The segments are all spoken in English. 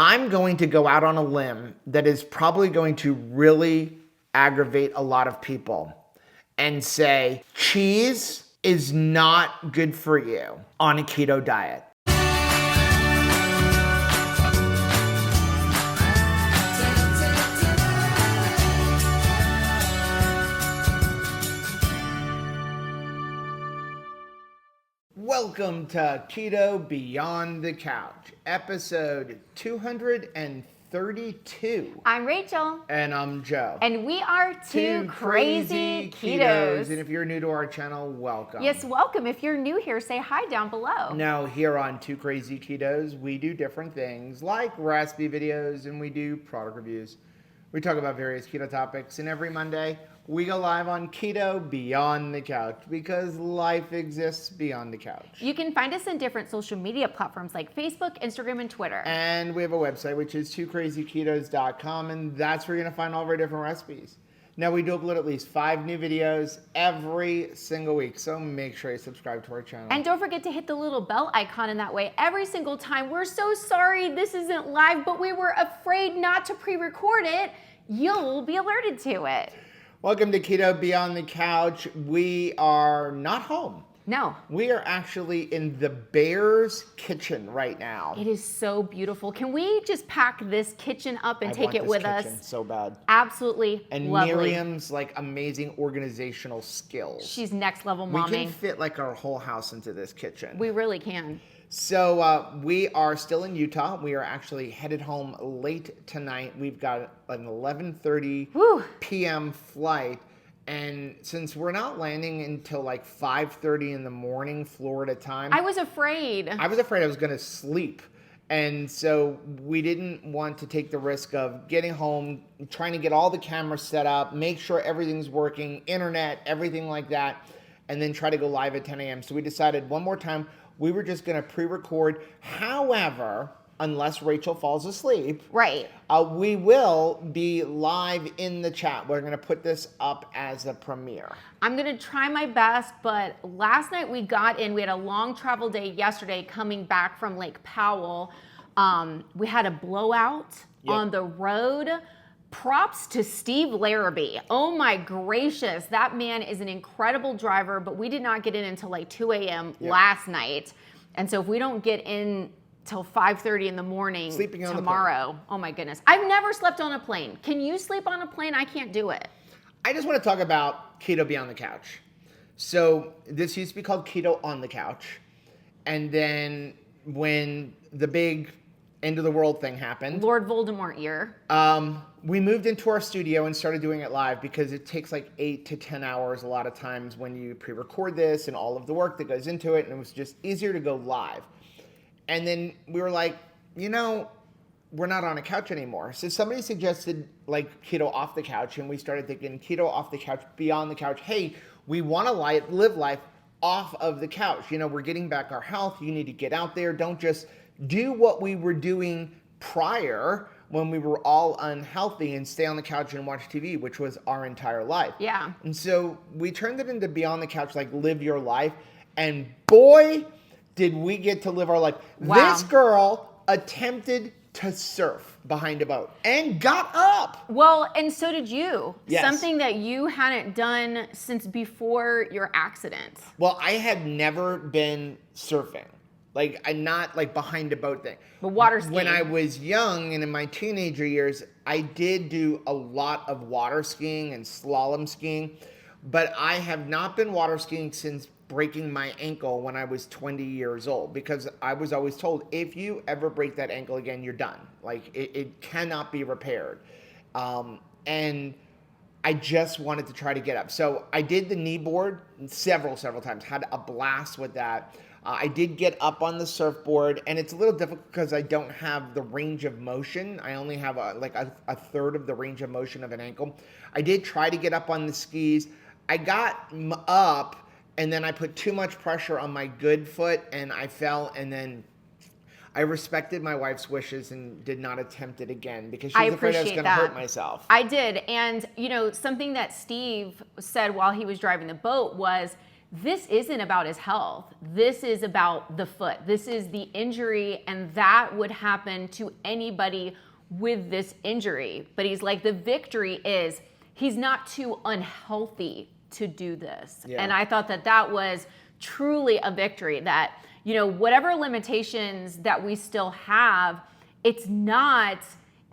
I'm going to go out on a limb that is probably going to really aggravate a lot of people and say cheese is not good for you on a keto diet. Welcome to Keto Beyond the Couch, episode 232. I'm Rachel. And I'm Joe. And we are two crazy ketos. And if you're new to our channel, welcome. Yes, welcome. If you're new here, say hi down below. Now, here on Two Crazy Ketos, we do different things like recipe videos and we do product reviews. We talk about various keto topics, and every Monday, we go live on Keto Beyond the Couch because life exists beyond the couch. You can find us in different social media platforms like Facebook, Instagram, and Twitter. And we have a website, which is twocrazyketos.com, and that's where you're going to find all of our different recipes. Now, we do upload at least 5 new videos every single week, so make sure you subscribe to our channel. And don't forget to hit the little bell icon in that way every single time. We're so sorry this isn't live, but we were afraid not to pre-record it. You'll be alerted to it. Welcome to Keto Beyond the Couch. We are not home. No. We are actually in the Bear's kitchen right now. It is so beautiful. Can we just pack this kitchen up and take it with us? So bad. Absolutely and lovely. Miriam's like amazing organizational skills. She's next level momming. We can fit like our whole house into this kitchen. We really can. So we are still in Utah. We are actually headed home late tonight. We've got an 11:30 p.m. flight. And since we're not landing until like 5:30 in the morning, Florida time. I was afraid. I was going to sleep. And so we didn't want to take the risk of getting home, trying to get all the cameras set up, make sure everything's working, internet, everything like that, and then try to go live at 10 a.m. So we decided one more time we were just going to pre-record. However, unless Rachel falls asleep, right, we will be live in the chat. We're going to put this up as a premiere. I'm going to try my best, but last night we got in. We had a long travel day yesterday coming back from Lake Powell. We had a blowout on the road. Props to Steve Larrabee. Oh my gracious, that man is an incredible driver, but we did not get in until like 2 a.m. last night. And so if we don't get in till 5:30 in the morning tomorrow, oh my goodness. I've never slept on a plane. Can you sleep on a plane? I can't do it. I just want to talk about Keto Beyond the Couch. So this used to be called Keto on the Couch. And then when the big end of the world thing happened, Lord Voldemort year, we moved into our studio and started doing it live because it takes like 8 to 10 hours a lot of times when you pre-record this and all of the work that goes into it, and it was just easier to go live. And then we were like, we're not on a couch anymore. So somebody suggested like keto off the couch, and we started thinking keto off the couch, beyond the couch. Hey, we want to live life off of the couch. We're getting back our health. You need to get out there. Don't just do what we were doing prior when we were all unhealthy and stay on the couch and watch TV, which was our entire life. Yeah. And so we turned it into Beyond the Couch, like live your life. And boy, did we get to live our life. Wow. This girl attempted to surf behind a boat and got up. Well, and so did you. Yes. Something that you hadn't done since before your accident. Well, I had never been surfing. Like, I'm not like behind a boat thing. But water skiing. When I was young and in my teenager years, I did do a lot of water skiing and slalom skiing, but I have not been water skiing since breaking my ankle when I was 20 years old, because I was always told, if you ever break that ankle again, you're done. Like, it cannot be repaired. And I just wanted to try to get up. So I did the knee board several times, had a blast with that. I did get up on the surfboard, and it's a little difficult because I don't have the range of motion. I only have a third of the range of motion of an ankle. I did try to get up on the skis. I got up, and then I put too much pressure on my good foot, and I fell, and then I respected my wife's wishes and did not attempt it again because she was afraid I was going to hurt myself. I did. And, something that Steve said while he was driving the boat was this isn't about his health. This is about the foot. This is the injury, and that would happen to anybody with this injury. But he's like, the victory is he's not too unhealthy to do this. Yeah. And I thought that that was truly a victory, that, you know, whatever limitations that we still have, it's not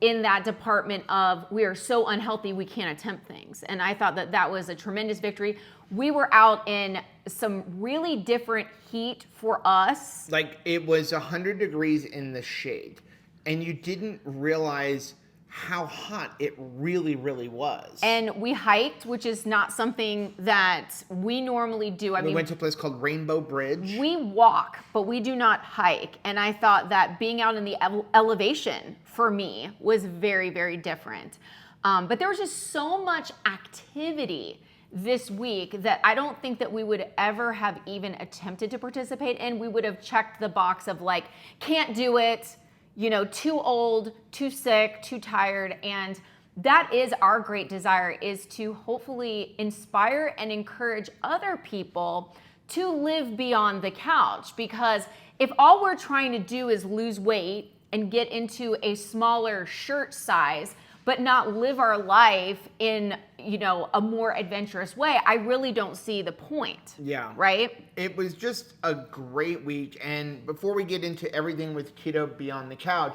in that department of we are so unhealthy we can't attempt things. And I thought that that was a tremendous victory. We were out in some really different heat for us. Like it was 100 degrees in the shade, and you didn't realize how hot it really, really was. And we hiked, which is not something that we normally do. We went to a place called Rainbow Bridge. We walk, but we do not hike. And I thought that being out in the elevation for me was very, very different. But there was just so much activity this week that I don't think that we would ever have even attempted to participate in. We would have checked the box of like, can't do it, you know, too old, too sick, too tired. And that is our great desire, is to hopefully inspire and encourage other people to live beyond the couch. Because if all we're trying to do is lose weight and get into a smaller shirt size, but not live our life in, you know, a more adventurous way, I really don't see the point. Yeah. Right? It was just a great week. And before we get into everything with Keto Beyond the Couch,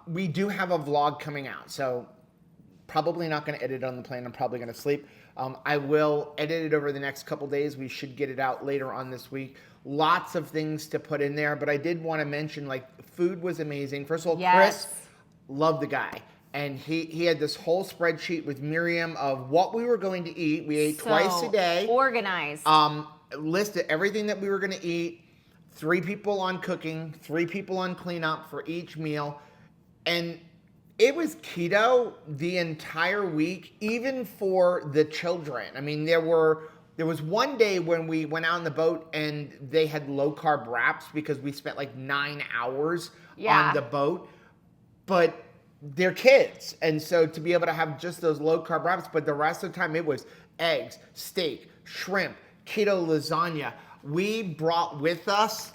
we do have a vlog coming out. So probably not going to edit on the plane. I'm probably going to sleep. I will edit it over the next couple days. We should get it out later on this week. Lots of things to put in there. But I did want to mention, like, food was amazing. First of all, Yes. Chris, love the guy. And he had this whole spreadsheet with Miriam of what we were going to eat. We ate twice a day. Organized. Listed everything that we were going to eat. 3 people on cooking, 3 people on cleanup for each meal. And it was keto the entire week, even for the children. I mean, there was one day when we went out on the boat and they had low carb wraps because we spent like 9 hours on the boat. But they're kids, and so to be able to have just those low carb wraps, but the rest of the time it was eggs, steak, shrimp, keto lasagna. We brought with us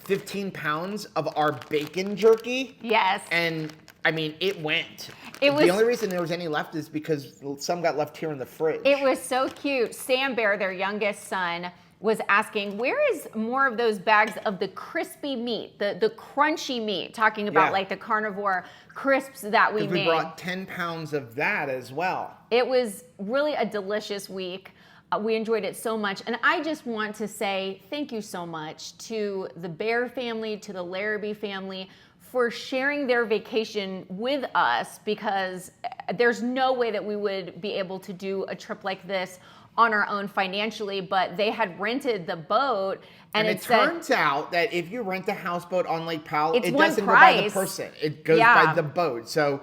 15 pounds of our bacon jerky. Yes. And I mean, it went. It was, the only reason there was any left is because some got left here in the fridge. It was so cute. Sam Bear, their youngest son, was asking, where is more of those bags of the crispy meat, the crunchy meat, talking about like the carnivore crisps that we made. We brought 10 pounds of that as well. It was really a delicious week. We enjoyed it so much. And I just want to say thank you so much to the Bear family, to the Larrabee family, for sharing their vacation with us, because there's no way that we would be able to do a trip like this on our own financially, but they had rented the boat, and it turns out that if you rent a houseboat on Lake Powell, it doesn't go by the person. It goes by the boat. So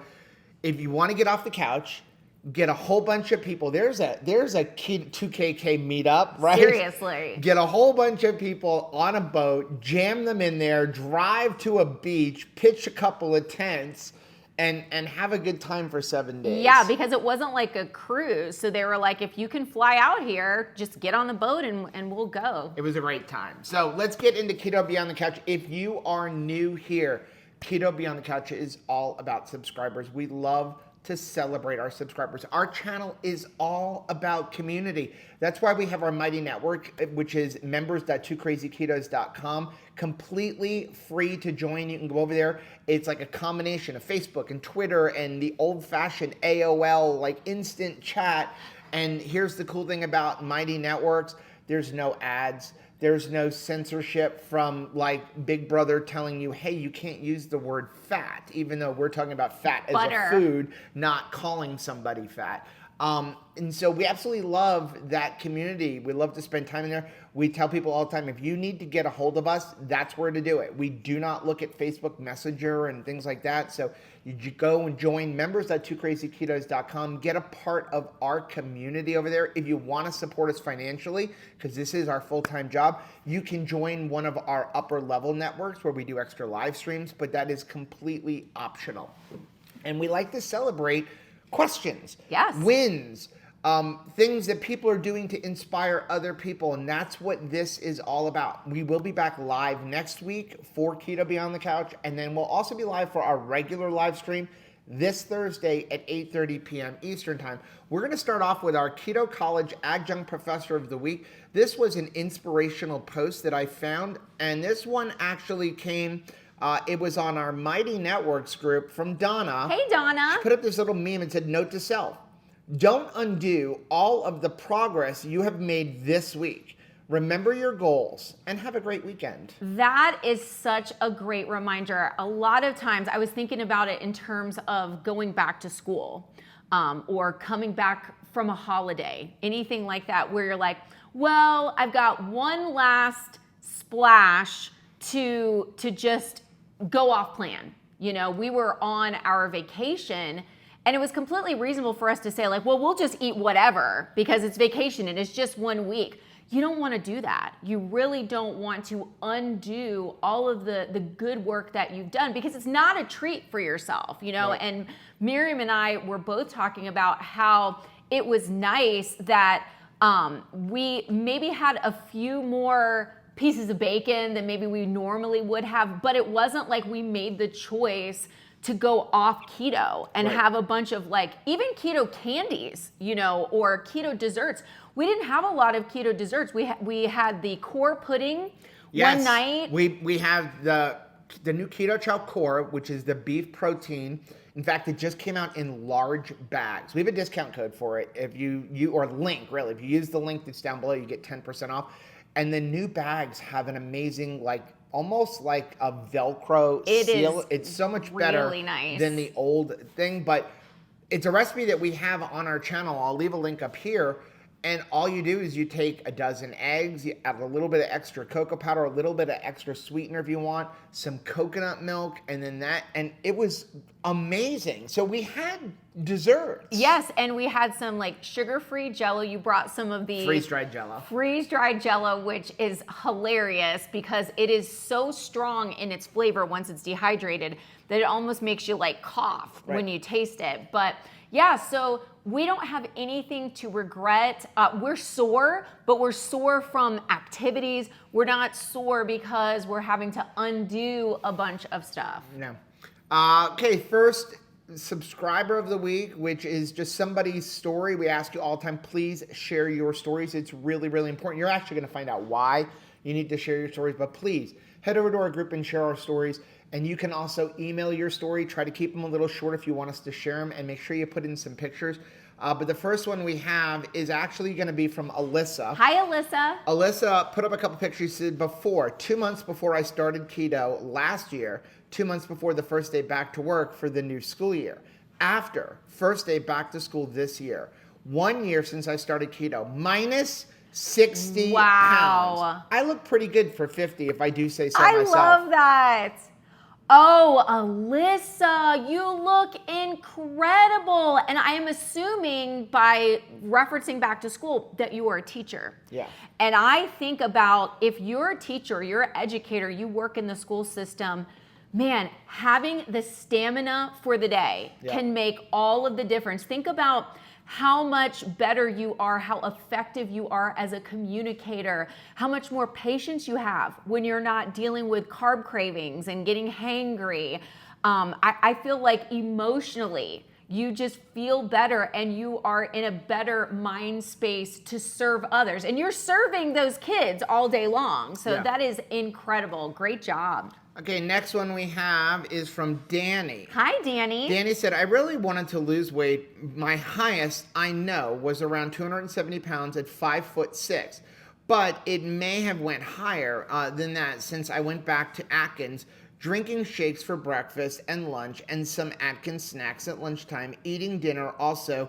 if you want to get off the couch, get a whole bunch of people. There's a 2KK meetup, right? Seriously. Get a whole bunch of people on a boat, jam them in there, drive to a beach, pitch a couple of tents, and have a good time for 7 days. Yeah, because it wasn't like a cruise. So they were like, if you can fly out here, just get on the boat and we'll go. It was a great time. So let's get into Keto Beyond the Couch. If you are new here, Keto Beyond the Couch is all about subscribers. We love to celebrate our subscribers. Our channel is all about community. That's why we have our mighty network, which is members.2krazyketos.com. Completely free to join. You can go over there. It's like a combination of Facebook and Twitter and the old-fashioned AOL, like instant chat. And here's the cool thing about mighty networks. There's no ads. There's no censorship from like Big Brother telling you, hey, you can't use the word fat, even though we're talking about fat as a food, not calling somebody fat. And so we absolutely love that community. We love to spend time in there. We tell people all the time, if you need to get a hold of us, that's where to do it. We do not look at Facebook Messenger and things like that. So you go and join members.2krazyketos.com. Get a part of our community over there. If you want to support us financially, because this is our full-time job, you can join one of our upper level networks where we do extra live streams, but that is completely optional. And we like to celebrate questions, wins, things that people are doing to inspire other people. And that's what this is all about. We will be back live next week for Keto Beyond the Couch. And then we'll also be live for our regular live stream this Thursday at 8:30 p.m. Eastern Time. We're going to start off with our Keto College Adjunct Professor of the Week. This was an inspirational post that I found. And this one actually came... it was on our Mighty Networks group from Donna. Hey, Donna. She put up this little meme and said, note to self, don't undo all of the progress you have made this week. Remember your goals and have a great weekend. That is such a great reminder. A lot of times I was thinking about it in terms of going back to school or coming back from a holiday, anything like that, where you're like, well, I've got one last splash to just go off plan. You know, we were on our vacation and it was completely reasonable for us to say like, well, we'll just eat whatever because it's vacation and it's just 1 week. You don't want to do that. You really don't want to undo all of the good work that you've done because it's not a treat for yourself, you know? Right. And Miriam and I were both talking about how it was nice that we maybe had a few more pieces of bacon than maybe we normally would have, but it wasn't like we made the choice to go off keto and have a bunch of like even keto candies, you know, or keto desserts. We didn't have a lot of keto desserts. We had the core pudding one night. We have the new keto chow core, which is the beef protein. In fact, it just came out in large bags. We have a discount code for it. If you or link really, if you use the link that's down below, you get 10% off. And the new bags have an amazing almost like a Velcro seal. It's so much better than the old thing, but it's a recipe that we have on our channel. I'll leave a link up here. And all you do is you take a dozen eggs, you add a little bit of extra cocoa powder, a little bit of extra sweetener if you want, some coconut milk, and then and it was amazing. So we had desserts. Yes, and we had some like sugar-free Jell-O. You brought some of the freeze-dried Jell-O. Freeze-dried Jell-O, which is hilarious because it is so strong in its flavor once it's dehydrated that it almost makes you like cough when you taste it. But yeah, so we don't have anything to regret. We're sore, but we're sore from activities. We're not sore because we're having to undo a bunch of stuff. No. Okay, first subscriber of the week, which is just somebody's story. We ask you all the time, please share your stories. It's really, really important. You're actually going to find out why you need to share your stories, but please head over to our group and share our stories. And you can also email your story. Try to keep them a little short if you want us to share them, and make sure you put in some pictures. But the first one we have is actually going to be from Alyssa. Hi, Alyssa. Alyssa put up a couple pictures. She said, 2 months before I started keto last year, 2 months before the first day back to work for the new school year. After first day back to school this year, 1 year since I started keto, minus 60 pounds. I look pretty good for 50 if I do say so myself. I love that. Oh, Alyssa, you look incredible. And I am assuming by referencing back to school that you are a teacher. Yeah. And I think about if you're a teacher, you're an educator, you work in the school system, man, having the stamina for the day can make all of the difference. Think about how much better you are, how effective you are as a communicator, how much more patience you have when you're not dealing with carb cravings and getting hangry. I feel like emotionally, you just feel better and you are in a better mind space to serve others. And you're serving those kids all day long. So that is incredible. Great job. Okay, next one we have is from Danny. Hi, Danny. Danny said, I really wanted to lose weight. My highest, I know, was around 270 pounds at 5'6", but it may have went higher than that since I went back to Atkins, drinking shakes for breakfast and lunch and some Atkins snacks at lunchtime, eating dinner also,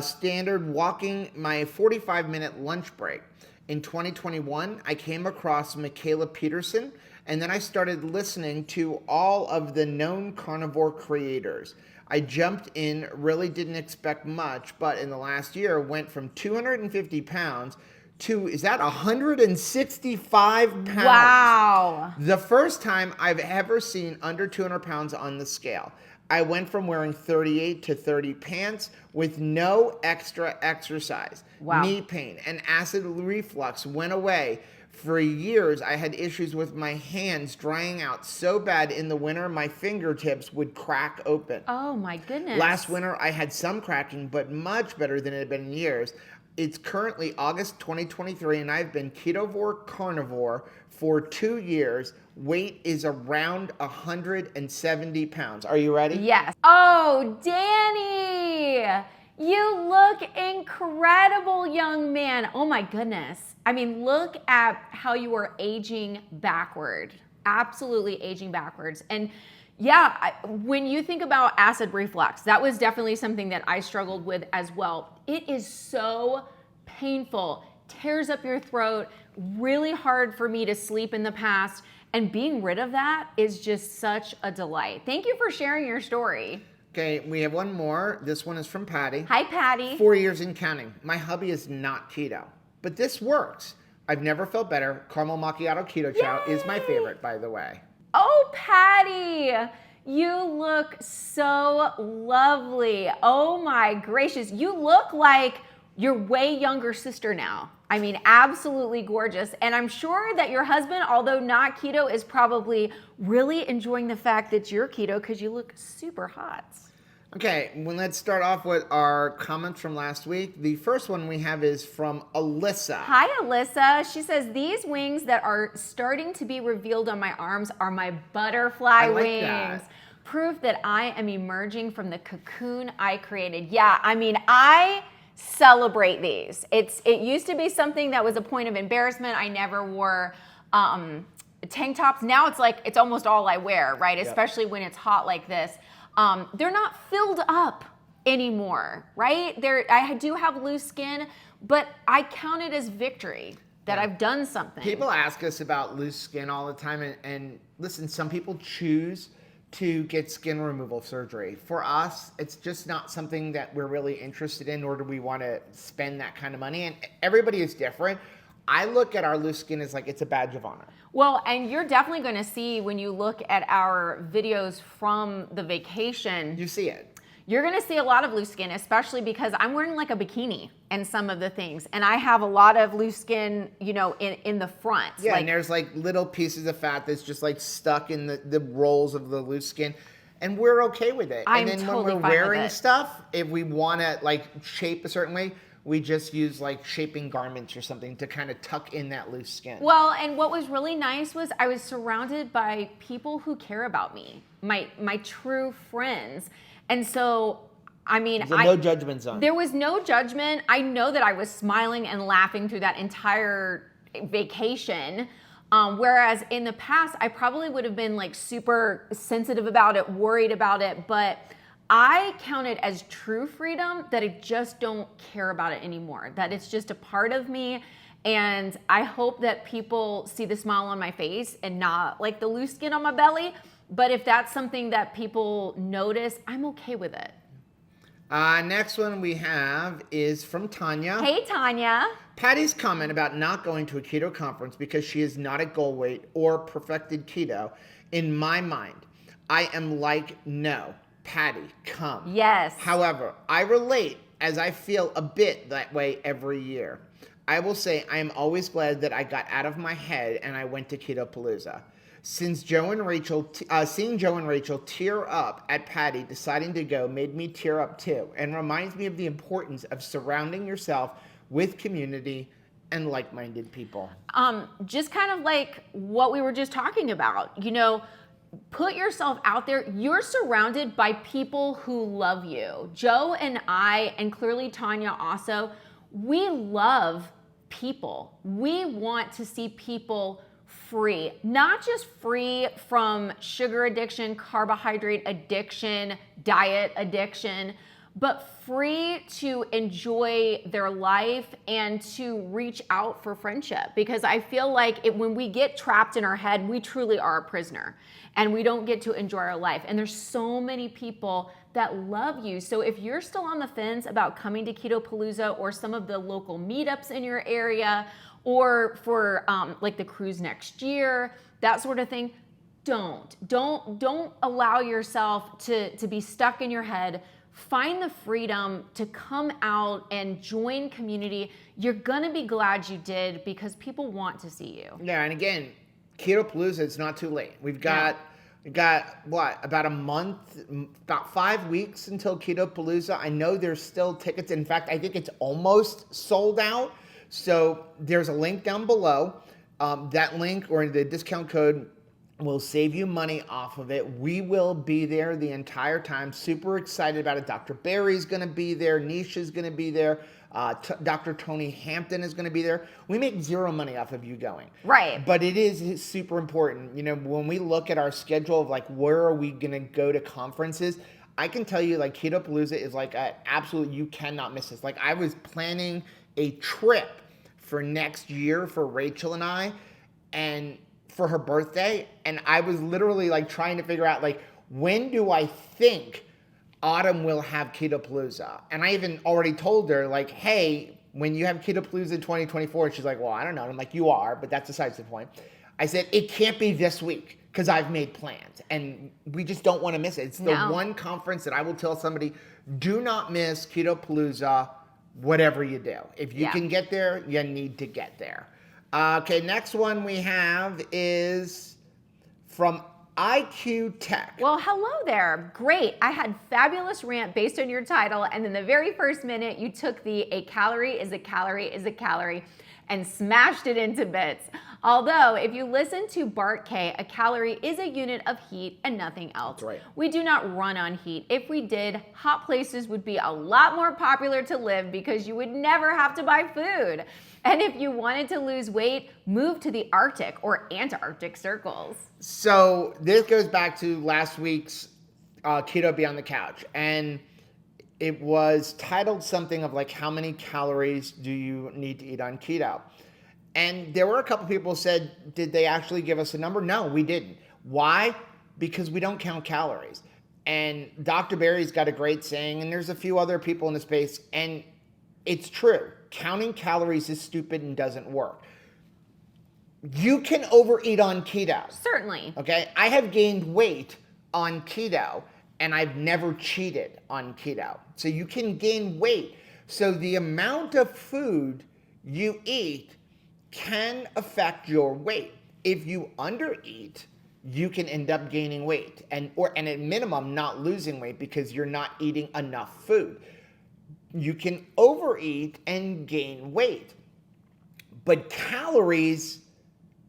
standard walking my 45-minute lunch break. In 2021, I came across Michaela Peterson, and then I started listening to all of the known carnivore creators. I jumped in, really didn't expect much, but in the last year went from 250 pounds to, is that 165 pounds? Wow. The first time I've ever seen under 200 pounds on the scale. I went from wearing 38 to 30 pants with no extra exercise. Wow. Knee pain and acid reflux went away. For years, I had issues with my hands drying out so bad in the winter, my fingertips would crack open. Oh my goodness. Last winter, I had some cracking, but much better than it had been in years. It's currently August 2023, and I've been ketovore carnivore for 2 years. Weight is around 170 pounds. Are you ready? Yes. Oh, Danny, you look incredible, young man. Oh my goodness. I mean, look at how you are aging backward. Absolutely aging backwards. And yeah, when you think about acid reflux, that was definitely something that I struggled with as well. It is so painful, tears up your throat, really hard for me to sleep in the past. And being rid of that is just such a delight. Thank you for sharing your story. Okay, we have one more. This one is from Patty. Hi, Patty. 4 years and counting. My hubby is not keto, but this works. I've never felt better. Caramel macchiato keto chow is my favorite, by the way. Oh, Patty, you look so lovely. Oh my gracious. You look like your way younger sister now. I mean, absolutely gorgeous. And I'm sure that your husband, although not keto, is probably really enjoying the fact that you're keto because you look super hot. Okay, well, let's start off with our comments from last week. The first one we have is from Alyssa. Hi, Alyssa. She says, these wings that are starting to be revealed on my arms are my butterfly wings. That. Proof that I am emerging from the cocoon I created. Yeah, I mean, I celebrate these. It used to be something that was a point of embarrassment. I never wore tank tops. Now it's like, it's almost all I wear, right? Yep. Especially when it's hot like this. They're not filled up anymore, right? I do have loose skin, but I count it as victory that I've done something. People ask us about loose skin all the time, and listen, some people choose to get skin removal surgery. For us, it's just not something that we're really interested in, nor do we want to spend that kind of money. And everybody is different. I look at our loose skin as like it's a badge of honor. Well, and you're definitely going to see when you look at our videos from the vacation. You see it. You're going to see a lot of loose skin, especially because I'm wearing like a bikini and some of the things. And I have a lot of loose skin, you know, in the front. Yeah, like, and there's like little pieces of fat that's just like stuck in the rolls of the loose skin. And we're okay with it. I'm and then totally when fine we're with wearing it. stuff, if we want to like shape a certain way, we just use like shaping garments or something to kind of tuck in that loose skin. Well, and what was really nice was I was surrounded by people who care about me, my true friends. And so, I mean, no judgment zone. There was no judgment. I know that I was smiling and laughing through that entire vacation. Whereas in the past, I probably would have been like super sensitive about it, worried about it, but I count it as true freedom that I just don't care about it anymore, that it's just a part of me. And I hope that people see the smile on my face and not like the loose skin on my belly. But if that's something that people notice, I'm okay with it. Next one we have is from Tanya. Hey, Tanya. Patty's comment about not going to a keto conference because she is not at goal weight or perfected keto. In my mind, I am like, no. Patty, come. Yes. However, I relate as I feel a bit that way every year. I will say I am always glad that I got out of my head and I went to Ketopalooza. Seeing Joe and Rachel tear up at Patty deciding to go made me tear up too, and reminds me of the importance of surrounding yourself with community and like-minded people. Just kind of like what we were just talking about, you know, put yourself out there. You're surrounded by people who love you. Joe and I, and clearly Tanya also, we love people. We want to see people free, not just free from sugar addiction, carbohydrate addiction, diet addiction, but free to enjoy their life and to reach out for friendship. Because I feel like when we get trapped in our head, we truly are a prisoner and we don't get to enjoy our life. And there's so many people that love you. So if you're still on the fence about coming to Keto Palooza or some of the local meetups in your area, or for like the cruise next year, that sort of thing, don't allow yourself to be stuck in your head. Find the freedom to come out and join community. You're gonna be glad you did because people want to see you. Yeah, and again, Keto Palooza, it's not too late. We've got what, about a month, about 5 weeks until Keto Palooza. I know there's still tickets. In fact, I think it's almost sold out. So there's a link down below. That link or the discount code will save you money off of it. We will be there the entire time. Super excited about it. Dr. Barry's going to be there. Nisha's going to be there. Dr. Tony Hampton is going to be there. We make zero money off of you going. Right. But it is super important. You know, when we look at our schedule of like, where are we going to go to conferences? I can tell you like Keto Palooza is like absolute, you cannot miss this. Like I was planning a trip for next year for Rachel and I, and for her birthday, and I was literally like trying to figure out like, when do I think Autumn will have Keto Palooza? And I even already told her like, hey, when you have Keto Palooza in 2024, and she's like, well, I don't know. And I'm like, you are, but that's besides the point. I said, it can't be this week because I've made plans and we just don't want to miss it. It's the one conference that I will tell somebody, do not miss Keto Palooza, whatever you do. If you can get there, you need to get there. Okay, next one we have is from IQ Tech. Well, hello there. Great. I had fabulous rant based on your title, and then the very first minute you took the "a calorie is a calorie is a calorie" and smashed it into bits. Although, if you listen to Bart K, a calorie is a unit of heat and nothing else. That's right. We do not run on heat. If we did, hot places would be a lot more popular to live because you would never have to buy food. And if you wanted to lose weight, move to the Arctic or Antarctic circles. So this goes back to last week's Keto Beyond the Couch. And it was titled something of like, how many calories do you need to eat on keto? And there were a couple people who said, did they actually give us a number? No, we didn't. Why? Because we don't count calories. And Dr. Barry's got a great saying, and there's a few other people in the space, and it's true. Counting calories is stupid and doesn't work. You can overeat on keto. Certainly. Okay? I have gained weight on keto, and I've never cheated on keto. So you can gain weight. So the amount of food you eat can affect your weight. If you undereat, you can end up gaining weight and at minimum not losing weight because you're not eating enough food. You can overeat and gain weight. But calories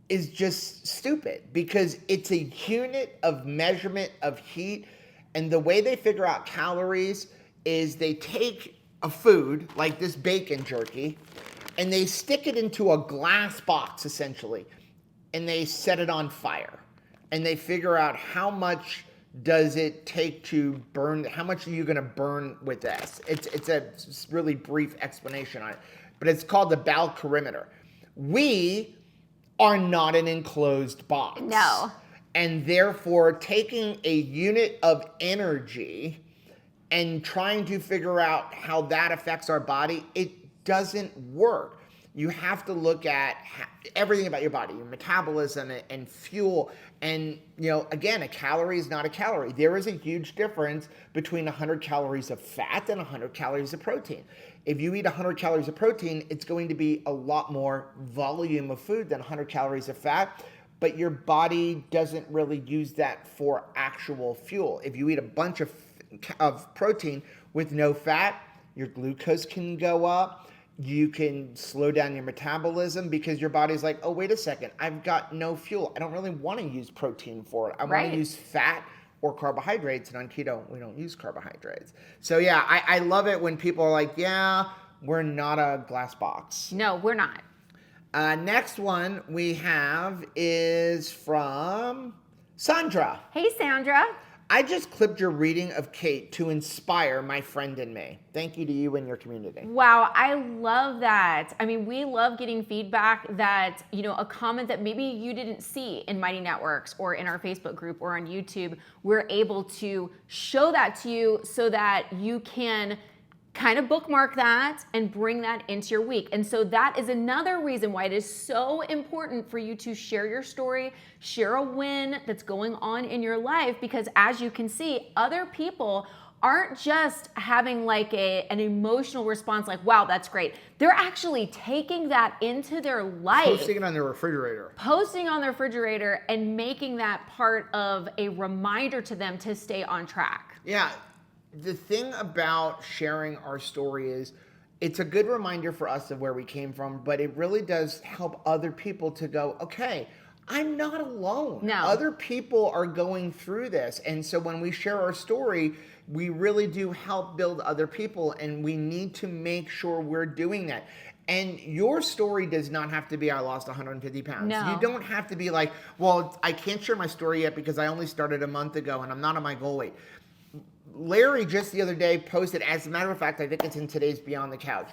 is just stupid because it's a unit of measurement of heat. And the way they figure out calories is they take a food like this bacon jerky and they stick it into a glass box essentially and they set it on fire and they figure out how much does it take to burn, how much are you going to burn with this? It's a really brief explanation on it, but it's called the balcorimeter. We are not an enclosed box. No. And therefore, taking a unit of energy and trying to figure out how that affects our body, it doesn't work. You have to look at everything about your body, your metabolism and fuel. And, you know, again, a calorie is not a calorie. There is a huge difference between 100 calories of fat and 100 calories of protein. If you eat 100 calories of protein, it's going to be a lot more volume of food than 100 calories of fat, but your body doesn't really use that for actual fuel. If you eat a bunch of protein with no fat, your glucose can go up. You can slow down your metabolism because your body's like, oh, wait a second, I've got no fuel. I don't really want to use protein for it. I want to use fat or carbohydrates, and on keto, we don't use carbohydrates. So yeah, I love it when people are like, yeah, we're not a glass box. No, we're not. Next one we have is from Sandra. Hey, Sandra. I just clipped your reading of Kate to inspire my friend and me. Thank you to you and your community. Wow, I love that. I mean, we love getting feedback that, a comment that maybe you didn't see in Mighty Networks or in our Facebook group or on YouTube, we're able to show that to you so that you can kind of bookmark that and bring that into your week. And so that is another reason why it is so important for you to share your story, share a win that's going on in your life, because as you can see, other people aren't just having like an emotional response like, wow, that's great. They're actually taking that into their life. Posting it on their refrigerator. Posting on their refrigerator and making that part of a reminder to them to stay on track. Yeah. The thing about sharing our story is it's a good reminder for us of where we came from, but it really does help other people to go, okay, I'm not alone. No. Other people are going through this. And so when we share our story, we really do help build other people, and we need to make sure we're doing that. And your story does not have to be, I lost 150 pounds. No. You don't have to be like, well, I can't share my story yet because I only started a month ago and I'm not on my goal weight. Larry just the other day posted, as a matter of fact, I think it's in today's Beyond the Couch,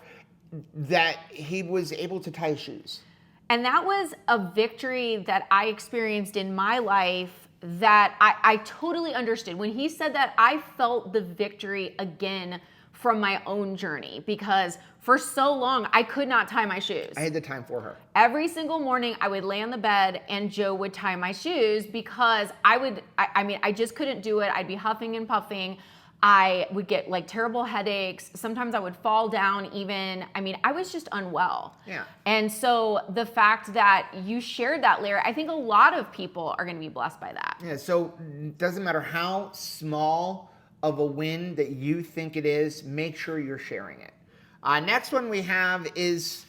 that he was able to tie his shoes. And that was a victory that I experienced in my life that I totally understood. When he said that, I felt the victory again from my own journey, because for so long I could not tie my shoes. I had the time for her. Every single morning I would lay on the bed and Joe would tie my shoes because I just couldn't do it. I'd be huffing and puffing. I would get like terrible headaches. Sometimes I would fall down even. I was just unwell. Yeah. And so the fact that you shared that, Larry, I think a lot of people are going to be blessed by that. Yeah, so it doesn't matter how small of a win that you think it is, make sure you're sharing it. Next one we have is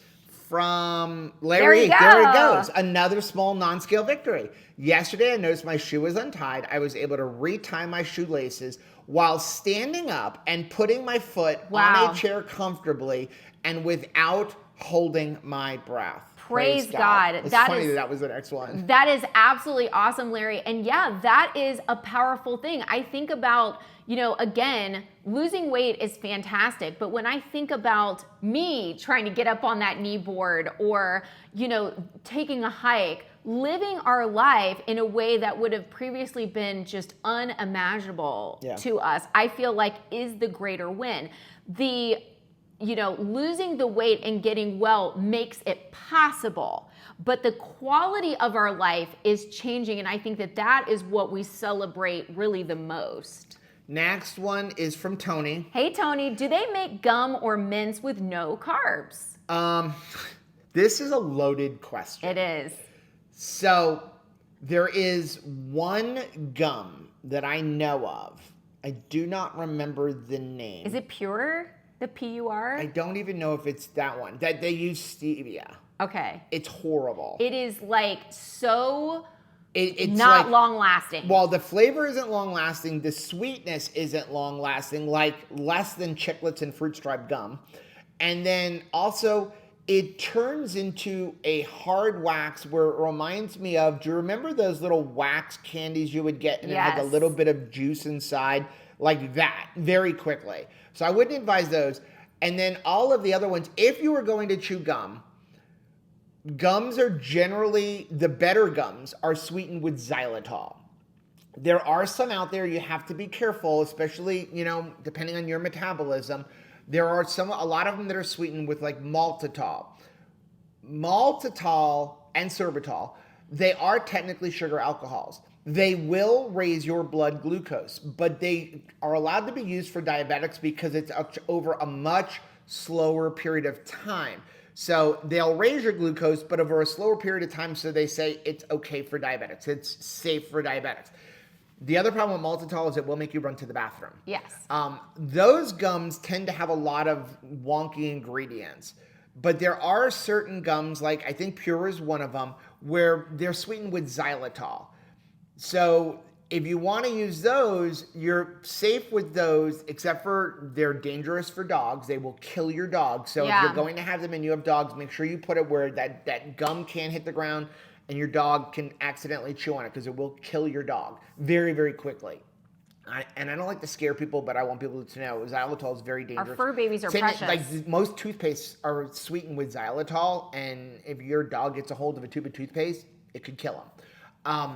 from Larry. There he goes. Another small non-scale victory. Yesterday, I noticed my shoe was untied. I was able to retie my shoelaces while standing up and putting my foot on a chair comfortably and without holding my breath. Praise God. It's funny that was the next one. That is absolutely awesome, Larry. And yeah, that is a powerful thing. I think about, again, losing weight is fantastic. But when I think about me trying to get up on that knee board or, taking a hike, living our life in a way that would have previously been just unimaginable to us, I feel like is the greater win. Losing the weight and getting well makes it possible, but the quality of our life is changing, and I think that is what we celebrate really the most. Next one is from Tony. Hey, Tony, do they make gum or mints with no carbs? This is a loaded question. It is. So there is one gum that I know of. I do not remember the name. Is it Pure? The PUR? I don't even know if it's that one. That they use stevia. Okay. It's horrible. It is like so it's not like, long lasting. Well, the flavor isn't long lasting. The sweetness isn't long lasting, like less than Chiclets and Fruit Stripe gum. And then also it turns into a hard wax where it reminds me of, do you remember those little wax candies you would get and it had a little bit of juice inside? Like that, very quickly. So I wouldn't advise those. And then all of the other ones, if you were going to chew gum, gums are generally, the better gums are sweetened with xylitol. There are some out there you have to be careful, especially, depending on your metabolism. There are a lot of them that are sweetened with like maltitol. Maltitol and sorbitol, they are technically sugar alcohols. They will raise your blood glucose, but they are allowed to be used for diabetics because it's over a much slower period of time. So they'll raise your glucose, but over a slower period of time, so they say it's okay for diabetics. It's safe for diabetics. The other problem with maltitol is it will make you run to the bathroom. Yes. Those gums tend to have a lot of wonky ingredients, but there are certain gums, like I think Pure is one of them, where they're sweetened with xylitol. So if you want to use those, you're safe with those, except for they're dangerous for dogs. They will kill your dog. So if you're going to have them and you have dogs, make sure you put it where that gum can't hit the ground and your dog can accidentally chew on it, because it will kill your dog very, very quickly. and I don't like to scare people, but I want people to know xylitol is very dangerous. Our fur babies are precious. Like most toothpastes are sweetened with xylitol, and if your dog gets a hold of a tube of toothpaste, it could kill him.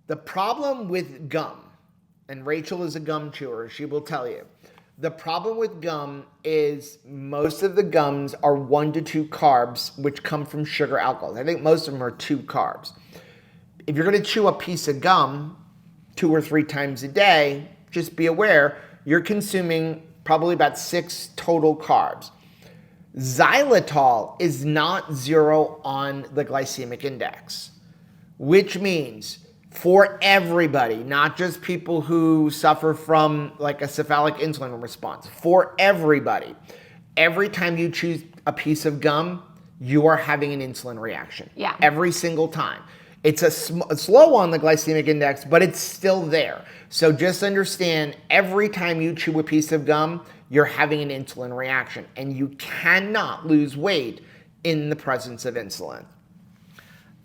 The problem with gum, and Rachel is a gum chewer, she will tell you, the problem with gum is most of the gums are 1 to 2 carbs, which come from sugar alcohols. I think most of them are 2 carbs. If you're going to chew a piece of gum 2 or 3 times a day, just be aware you're consuming probably about 6 total carbs. Xylitol is not 0 on the glycemic index, which means for everybody, not just people who suffer from like a cephalic insulin response, for everybody, every time you chew a piece of gum, you are having an insulin reaction. Yeah. Every single time. It's slow on the glycemic index, but it's still there. So just understand, every time you chew a piece of gum, you're having an insulin reaction, and you cannot lose weight in the presence of insulin.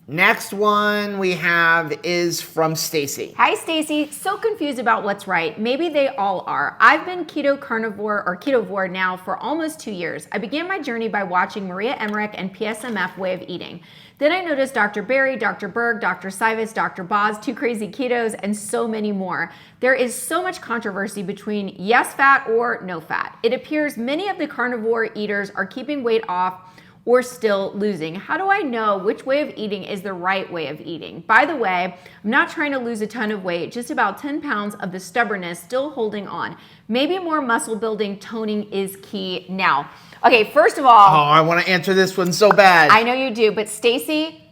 Next one we have is from Stacy. Hi, Stacy. So confused about what's right. Maybe they all are. I've been keto carnivore or ketovore now for almost 2 years. I began my journey by watching Maria Emmerich and PSMF Way of Eating. Then I noticed Dr. Berry, Dr. Berg, Dr. Sivas, Dr. Boz, 2 Crazy Ketos, and so many more. There is so much controversy between yes fat or no fat. It appears many of the carnivore eaters are keeping weight off or still losing. How do I know which way of eating is the right way of eating? By the way, I'm not trying to lose a ton of weight, just about 10 pounds of the stubbornness still holding on. Maybe more muscle building, toning is key now. Okay, first of all, I want to answer this one so bad. I know you do, but Stacy,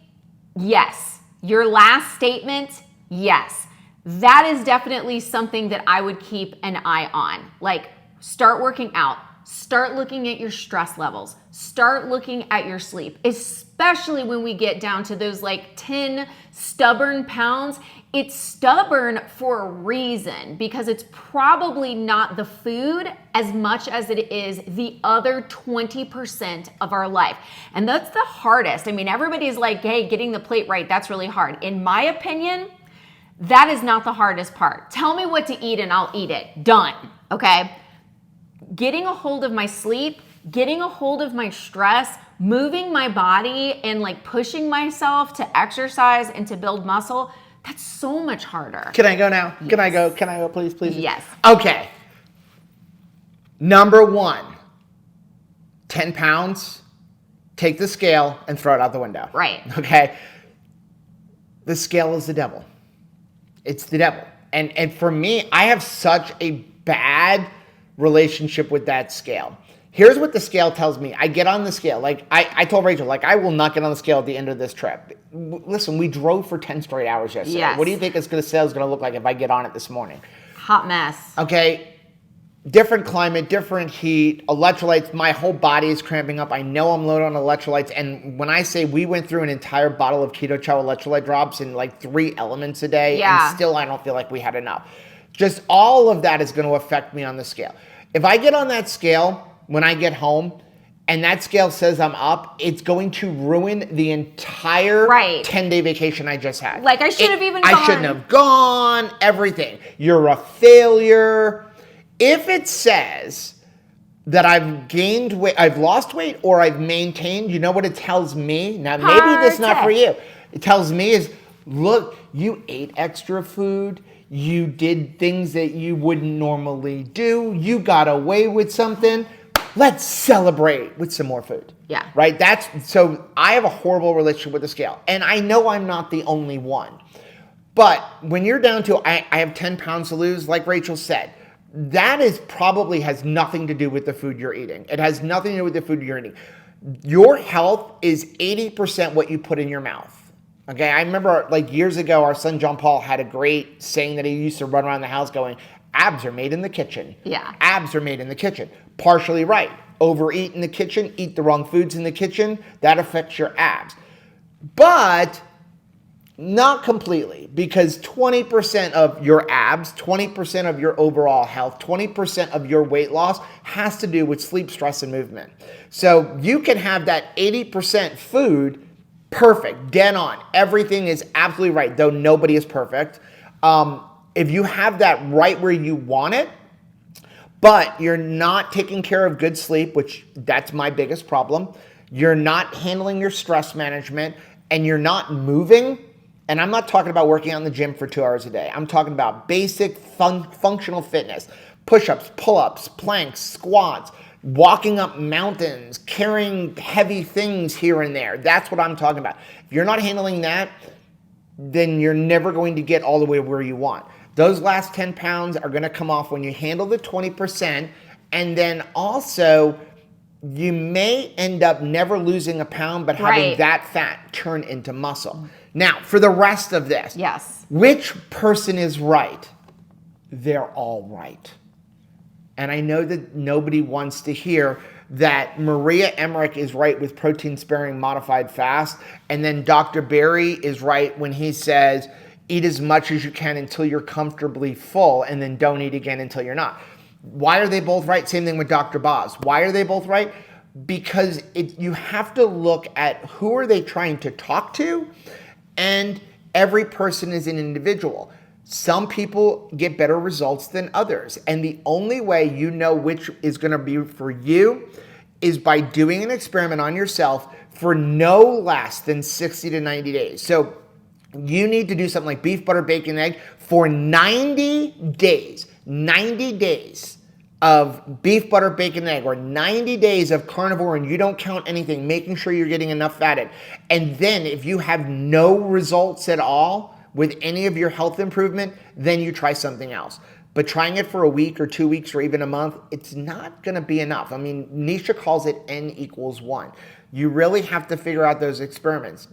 yes. Your last statement, yes. That is definitely something that I would keep an eye on. Like, start working out. Start looking at your stress levels. Start looking at your sleep, especially when we get down to those like 10 stubborn pounds. It's stubborn for a reason, because it's probably not the food as much as it is the other 20% of our life. And that's the hardest. I mean, everybody's like, hey, getting the plate right, that's really hard. In my opinion, that is not the hardest part. Tell me what to eat and I'll eat it. Done. Okay? Getting a hold of my sleep, getting a hold of my stress, moving my body and like pushing myself to exercise and to build muscle, that's so much harder. Can I go now? Yes. Can I go? Can I go, please? Yes. Okay. Number 1, 10 pounds, take the scale and throw it out the window. Right. Okay. The scale is the devil. It's the devil. And for me, I have such a bad relationship with that scale. Here's what the scale tells me. I get on the scale. Like I told Rachel, like I will not get on the scale at the end of this trip. Listen, we drove for 10 straight hours yesterday. Yes. What do you think the scale is going to look like if I get on it this morning? Hot mess. Okay. Different climate, different heat, electrolytes. My whole body is cramping up. I know I'm low on electrolytes. And when I say we went through an entire bottle of Keto Chow electrolyte drops in like 3 elements a day, and still I don't feel like we had enough. Just all of that is going to affect me on the scale. If I get on that scale when I get home and that scale says I'm up, it's going to ruin the entire 10-day vacation I just had. Like I should have even gone. I shouldn't have gone, everything. You're a failure. If it says that I've gained weight, I've lost weight, or I've maintained, you know what it tells me? Now, maybe this is not for you. It tells me is, look, you ate extra food. You did things that you wouldn't normally do. You got away with something. Let's celebrate with some more food. Yeah. Right? So I have a horrible relationship with the scale. And I know I'm not the only one. But when you're down to, I have 10 pounds to lose, like Rachel said, that is probably has nothing to do with the food you're eating. It has nothing to do with the food you're eating. Your health is 80% what you put in your mouth. Okay, I remember like years ago, our son John Paul had a great saying that he used to run around the house going, abs are made in the kitchen. Yeah. Abs are made in the kitchen. Partially right. Overeat in the kitchen, eat the wrong foods in the kitchen, that affects your abs. But not completely, because 20% of your abs, 20% of your overall health, 20% of your weight loss has to do with sleep, stress, and movement. So you can have that 80% food perfect, dead on. Everything is absolutely right, though nobody is perfect. if you have that right where you want it, but you're not taking care of good sleep, which that's my biggest problem. You're not handling your stress management, and you're not moving. And I'm not talking about working out in the gym for 2 hours a day. I'm talking about basic functional fitness, push-ups, pull-ups, planks, squats, walking up mountains, carrying heavy things here and there. That's what I'm talking about. If you're not handling that, then you're never going to get all the way where you want. Those last 10 pounds are going to come off when you handle the 20%. And then also, you may end up never losing a pound, but having that fat turn into muscle. Now, for the rest of this, yes, which person is right? They're all right. And I know that nobody wants to hear that Maria Emmerich is right with protein-sparing modified fast, and then Dr. Berry is right when he says, eat as much as you can until you're comfortably full, and then don't eat again until you're not. Why are they both right? Same thing with Dr. Boz. Why are they both right? Because you have to look at who are they trying to talk to, and every person is an individual. Some people get better results than others. And the only way you know which is going to be for you is by doing an experiment on yourself for no less than 60 to 90 days. So you need to do something like beef, butter, bacon, egg for 90 days. 90 days of beef, butter, bacon, egg, or 90 days of carnivore, and you don't count anything, making sure you're getting enough fat in. And then if you have no results at all with any of your health improvement, then you try something else. But trying it for a week or 2 weeks or even a month, it's not going to be enough. I mean, Nisha calls it N=1. You really have to figure out those experiments.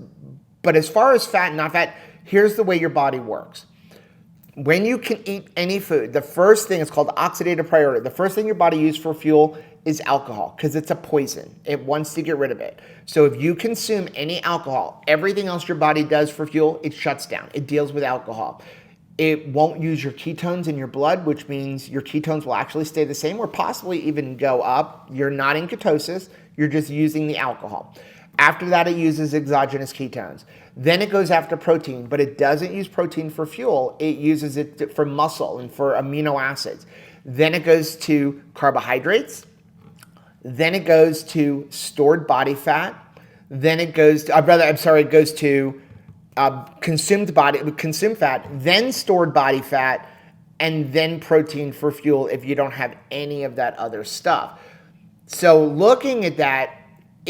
But as far as fat and not fat, here's the way your body works. When you can eat any food, the first thing is called oxidative priority. The first thing your body uses for fuel is alcohol because it's a poison. It wants to get rid of it. So if you consume any alcohol, everything else your body does for fuel, it shuts down. It deals with alcohol. It won't use your ketones in your blood, which means your ketones will actually stay the same or possibly even go up. You're not in ketosis. You're just using the alcohol. After that, it uses exogenous ketones. Then it goes after protein, but it doesn't use protein for fuel. It uses it for muscle and for amino acids. Then it goes to carbohydrates. Then it goes to stored body fat. Then it goes to, it goes to consumed fat, then stored body fat, and then protein for fuel if you don't have any of that other stuff. So looking at that,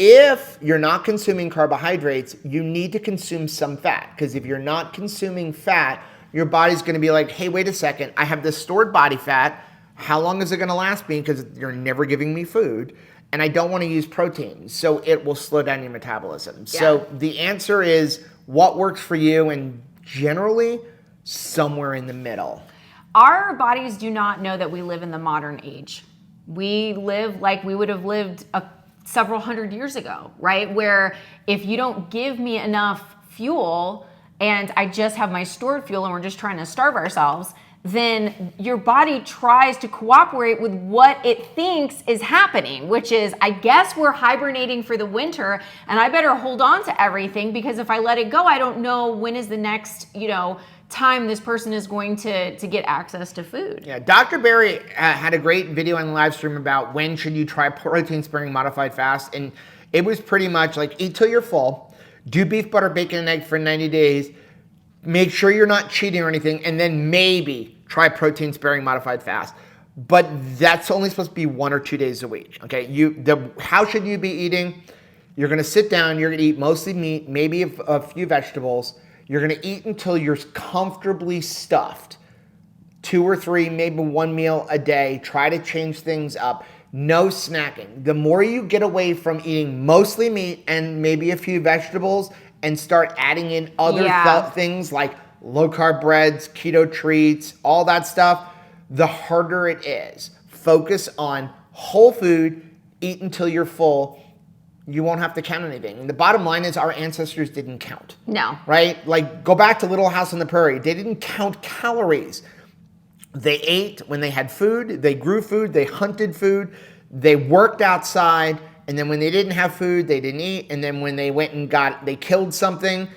if you're not consuming carbohydrates, you need to consume some fat, because if you're not consuming fat, your body's going to be like, hey, wait a second, I have this stored body fat. How long is it going to last me? Because you're never giving me food, and I don't want to use protein. So it will slow down your metabolism. Yeah. So the answer is what works for you, and generally somewhere in the middle. Our bodies do not know that we live in the modern age. We live like we would have lived several hundred years ago, right? Where if you don't give me enough fuel and I just have my stored fuel and we're just trying to starve ourselves, then your body tries to cooperate with what it thinks is happening, which is, I guess we're hibernating for the winter and I better hold on to everything, because if I let it go, I don't know when is the next, time this person is going to get access to food. Yeah, Dr. Berry had a great video on the live stream about when should you try protein-sparing modified fast, and it was pretty much like eat till you're full, do beef, butter, bacon, and egg for 90 days, make sure you're not cheating or anything, and then maybe try protein-sparing modified fast. But that's only supposed to be 1 or 2 days a week, okay? How should you be eating? You're gonna sit down, you're gonna eat mostly meat, maybe a few vegetables. You're gonna eat until you're comfortably stuffed. 2 or 3, maybe 1 meal a day. Try to change things up. No snacking. The more you get away from eating mostly meat and maybe a few vegetables and start adding in other things like low carb breads, keto treats, all that stuff, the harder it is. Focus on whole food, eat until you're full. You won't have to count anything. And the bottom line is our ancestors didn't count. No. Right? Like, go back to Little House on the Prairie. They didn't count calories. They ate when they had food. They grew food. They hunted food. They worked outside. And then when they didn't have food, they didn't eat. And then when they went and they killed something,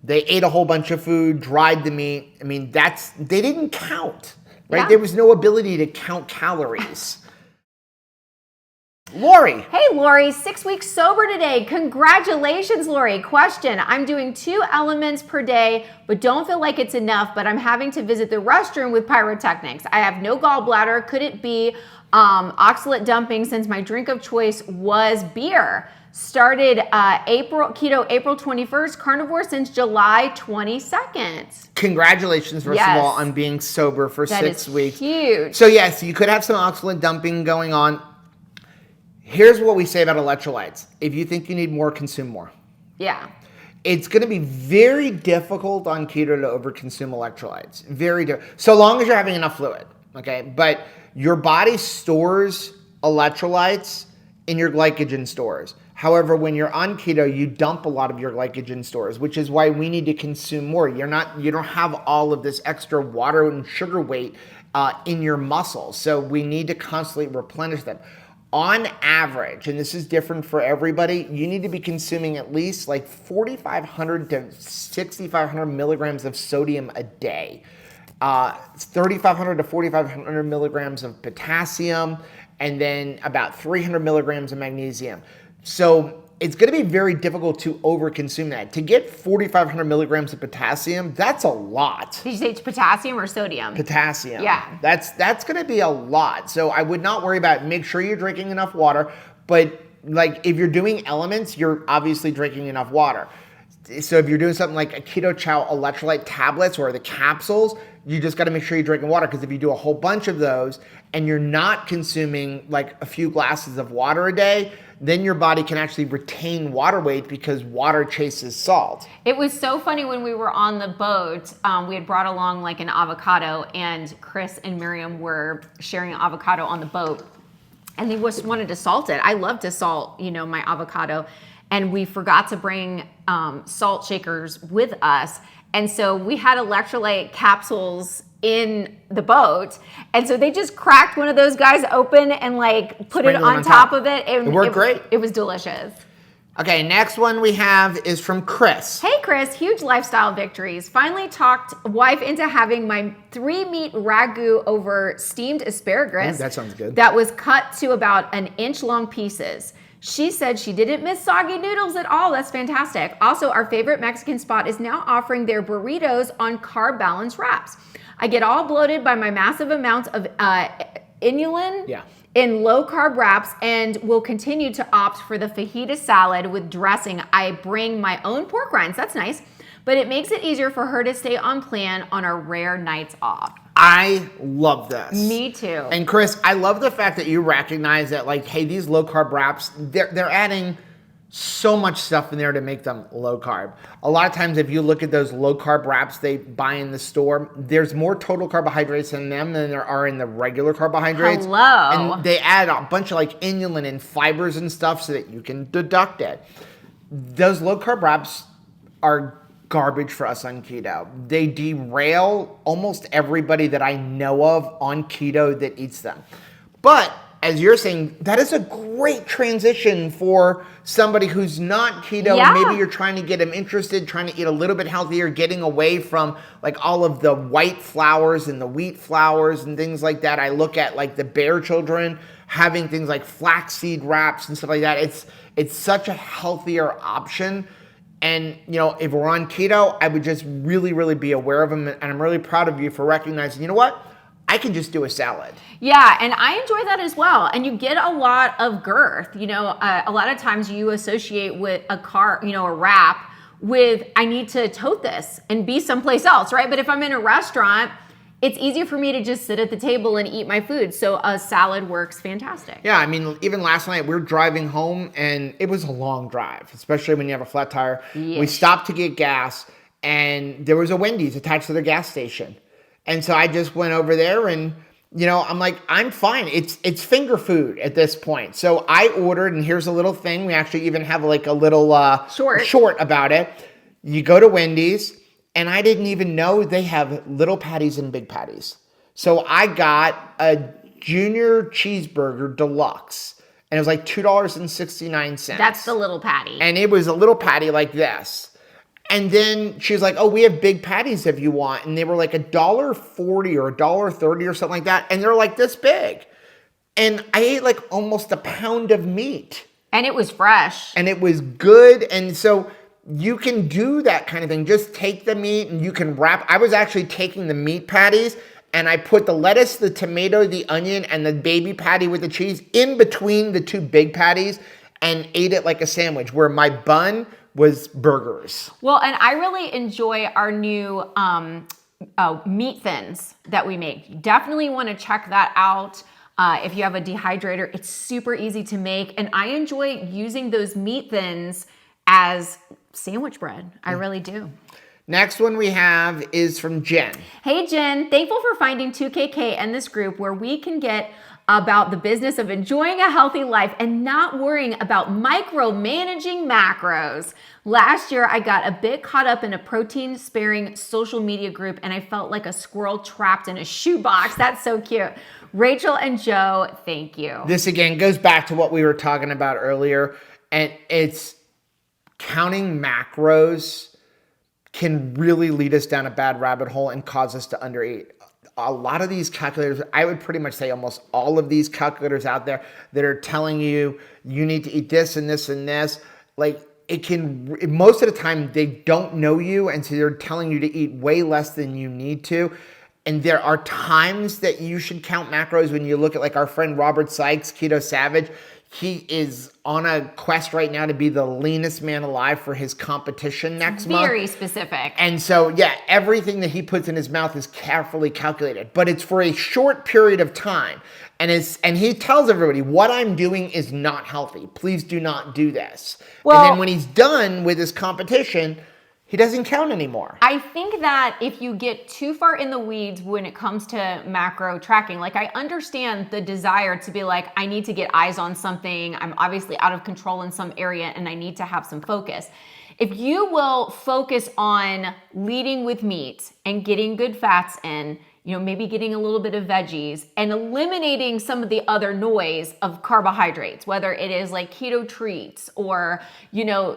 They ate a whole bunch of food, dried the meat. I mean, they didn't count, right? Yeah. There was no ability to count calories. Lori. Hey, Lori, 6 weeks sober today. Congratulations, Lori. Question: I'm doing 2 elements per day, but don't feel like it's enough, but I'm having to visit the restroom with pyrotechnics. I have no gallbladder. Could it be oxalate dumping since my drink of choice was beer? Started keto April 21st, carnivore since July 22nd. Congratulations, first Yes. of all, on being sober for That 6 is weeks. huge. So yes, you could have some oxalate dumping going on. Here's what we say about electrolytes. If you think you need more, consume more. Yeah. It's going to be very difficult on keto to overconsume electrolytes. Very difficult. So long as you're having enough fluid, okay? But your body stores electrolytes in your glycogen stores. However, when you're on keto, you dump a lot of your glycogen stores, which is why we need to consume more. You don't have all of this extra water and sugar weight in your muscles. So we need to constantly replenish them. On average, and this is different for everybody, you need to be consuming at least like 4,500 to 6,500 milligrams of sodium a day. 3,500 to 4,500 milligrams of potassium, and then about 300 milligrams of magnesium. So it's going to be very difficult to overconsume that. To get 4,500 milligrams of potassium, that's a lot. Did you say it's potassium or sodium? Potassium. Yeah. That's going to be a lot. So I would not worry about it. Make sure you're drinking enough water. But like if you're doing elements, you're obviously drinking enough water. So if you're doing something like a Keto Chow electrolyte tablets or the capsules, you just got to make sure you're drinking water, because if you do a whole bunch of those and you're not consuming like a few glasses of water a day, then your body can actually retain water weight because water chases salt. It was so funny when we were on the boat. We had brought along like an avocado, and Chris and Miriam were sharing an avocado on the boat, and they just wanted to salt it. I love to salt, my avocado, and we forgot to bring salt shakers with us. And so we had electrolyte capsules in the boat, and so they just cracked one of those guys open and like put it on top of it. It worked great. It was delicious. Okay, next one we have is from Chris. Hey Chris, huge lifestyle victories. Finally talked wife into having my 3-meat ragu over steamed asparagus. Ooh, that sounds good. That was cut to about 1-inch long pieces. She said she didn't miss soggy noodles at all. That's fantastic. Also, our favorite Mexican spot is now offering their burritos on carb balance wraps. I get all bloated by my massive amounts of inulin in low carb wraps, and will continue to opt for the fajita salad with dressing. I bring my own pork rinds. That's nice. But it makes it easier for her to stay on plan on our rare nights off. I love this. Me too. And Chris, I love the fact that you recognize that, like, hey, these low carb wraps, they're adding so much stuff in there to make them low carb. A lot of times, if you look at those low carb wraps they buy in the store, there's more total carbohydrates in them than there are in the regular carbohydrates. Hello. And they add a bunch of like inulin and fibers and stuff so that you can deduct it. Those low carb wraps are garbage for us on keto. They derail almost everybody that I know of on keto that eats them. But as you're saying, that is a great transition for somebody who's not keto. Yeah. Maybe you're trying to get them interested, trying to eat a little bit healthier, getting away from like all of the white flours and the wheat flours and things like that. I look at like the Bear children having things like flaxseed wraps and stuff like that. It's such a healthier option. And, if we're on keto, I would just really, really be aware of them. And I'm really proud of you for recognizing, you know what? I can just do a salad. Yeah, and I enjoy that as well. And you get a lot of girth. A lot of times you associate with a wrap with, I need to tote this and be someplace else, right? But if I'm in a restaurant, it's easier for me to just sit at the table and eat my food. So a salad works fantastic. Yeah, I mean, even last night we were driving home and it was a long drive, especially when you have a flat tire. Yes. We stopped to get gas and there was a Wendy's attached to the gas station. And so I just went over there and, I'm like, I'm fine. It's finger food at this point. So I ordered, and here's a little thing. We actually even have like a little short about it. You go to Wendy's, and I didn't even know they have little patties and big patties. So I got a junior cheeseburger deluxe, and it was like $2.69. That's the little patty. And it was a little patty like this. And then she's like, oh, we have big patties if you want. And they were like $1.40 or $1.30 or something like that. And they're like this big. And I ate like almost a pound of meat. And it was fresh. And it was good. And so you can do that kind of thing. Just take the meat and you can wrap. I was actually taking the meat patties and I put the lettuce, the tomato, the onion, and the baby patty with the cheese in between the two big patties and ate it like a sandwich, where my bun was burgers. Well, and I really enjoy our new meat thins that we make. You definitely want to check that out. If you have a dehydrator, it's super easy to make. And I enjoy using those meat thins as sandwich bread. I really do. Next one we have is from Jen. Hey, Jen. Thankful for finding 2KK and this group where we can get about the business of enjoying a healthy life and not worrying about micromanaging macros. Last year, I got a bit caught up in a protein-sparing social media group and I felt like a squirrel trapped in a shoebox. That's so cute. Rachel and Joe, thank you. This again goes back to what we were talking about earlier, and it's counting macros can really lead us down a bad rabbit hole and cause us to undereat. A lot of these calculators, I would pretty much say almost all of these calculators out there that are telling you you need to eat this and this and this, like it can, most of the time they don't know you, and so they're telling you to eat way less than you need to. And there are times that you should count macros. When you look at like our friend Robert Sykes, Keto Savage, he is on a quest right now to be the leanest man alive for his competition next month. Very specific. And so, yeah, everything that he puts in his mouth is carefully calculated, but it's for a short period of time. And he tells everybody, what I'm doing is not healthy. Please do not do this. Well, and then when he's done with his competition, he doesn't count anymore. I think that if you get too far in the weeds when it comes to macro tracking, like I understand the desire to be like, I need to get eyes on something. I'm obviously out of control in some area and I need to have some focus. If you will focus on leading with meat and getting good fats in, maybe getting a little bit of veggies and eliminating some of the other noise of carbohydrates, whether it is like keto treats or,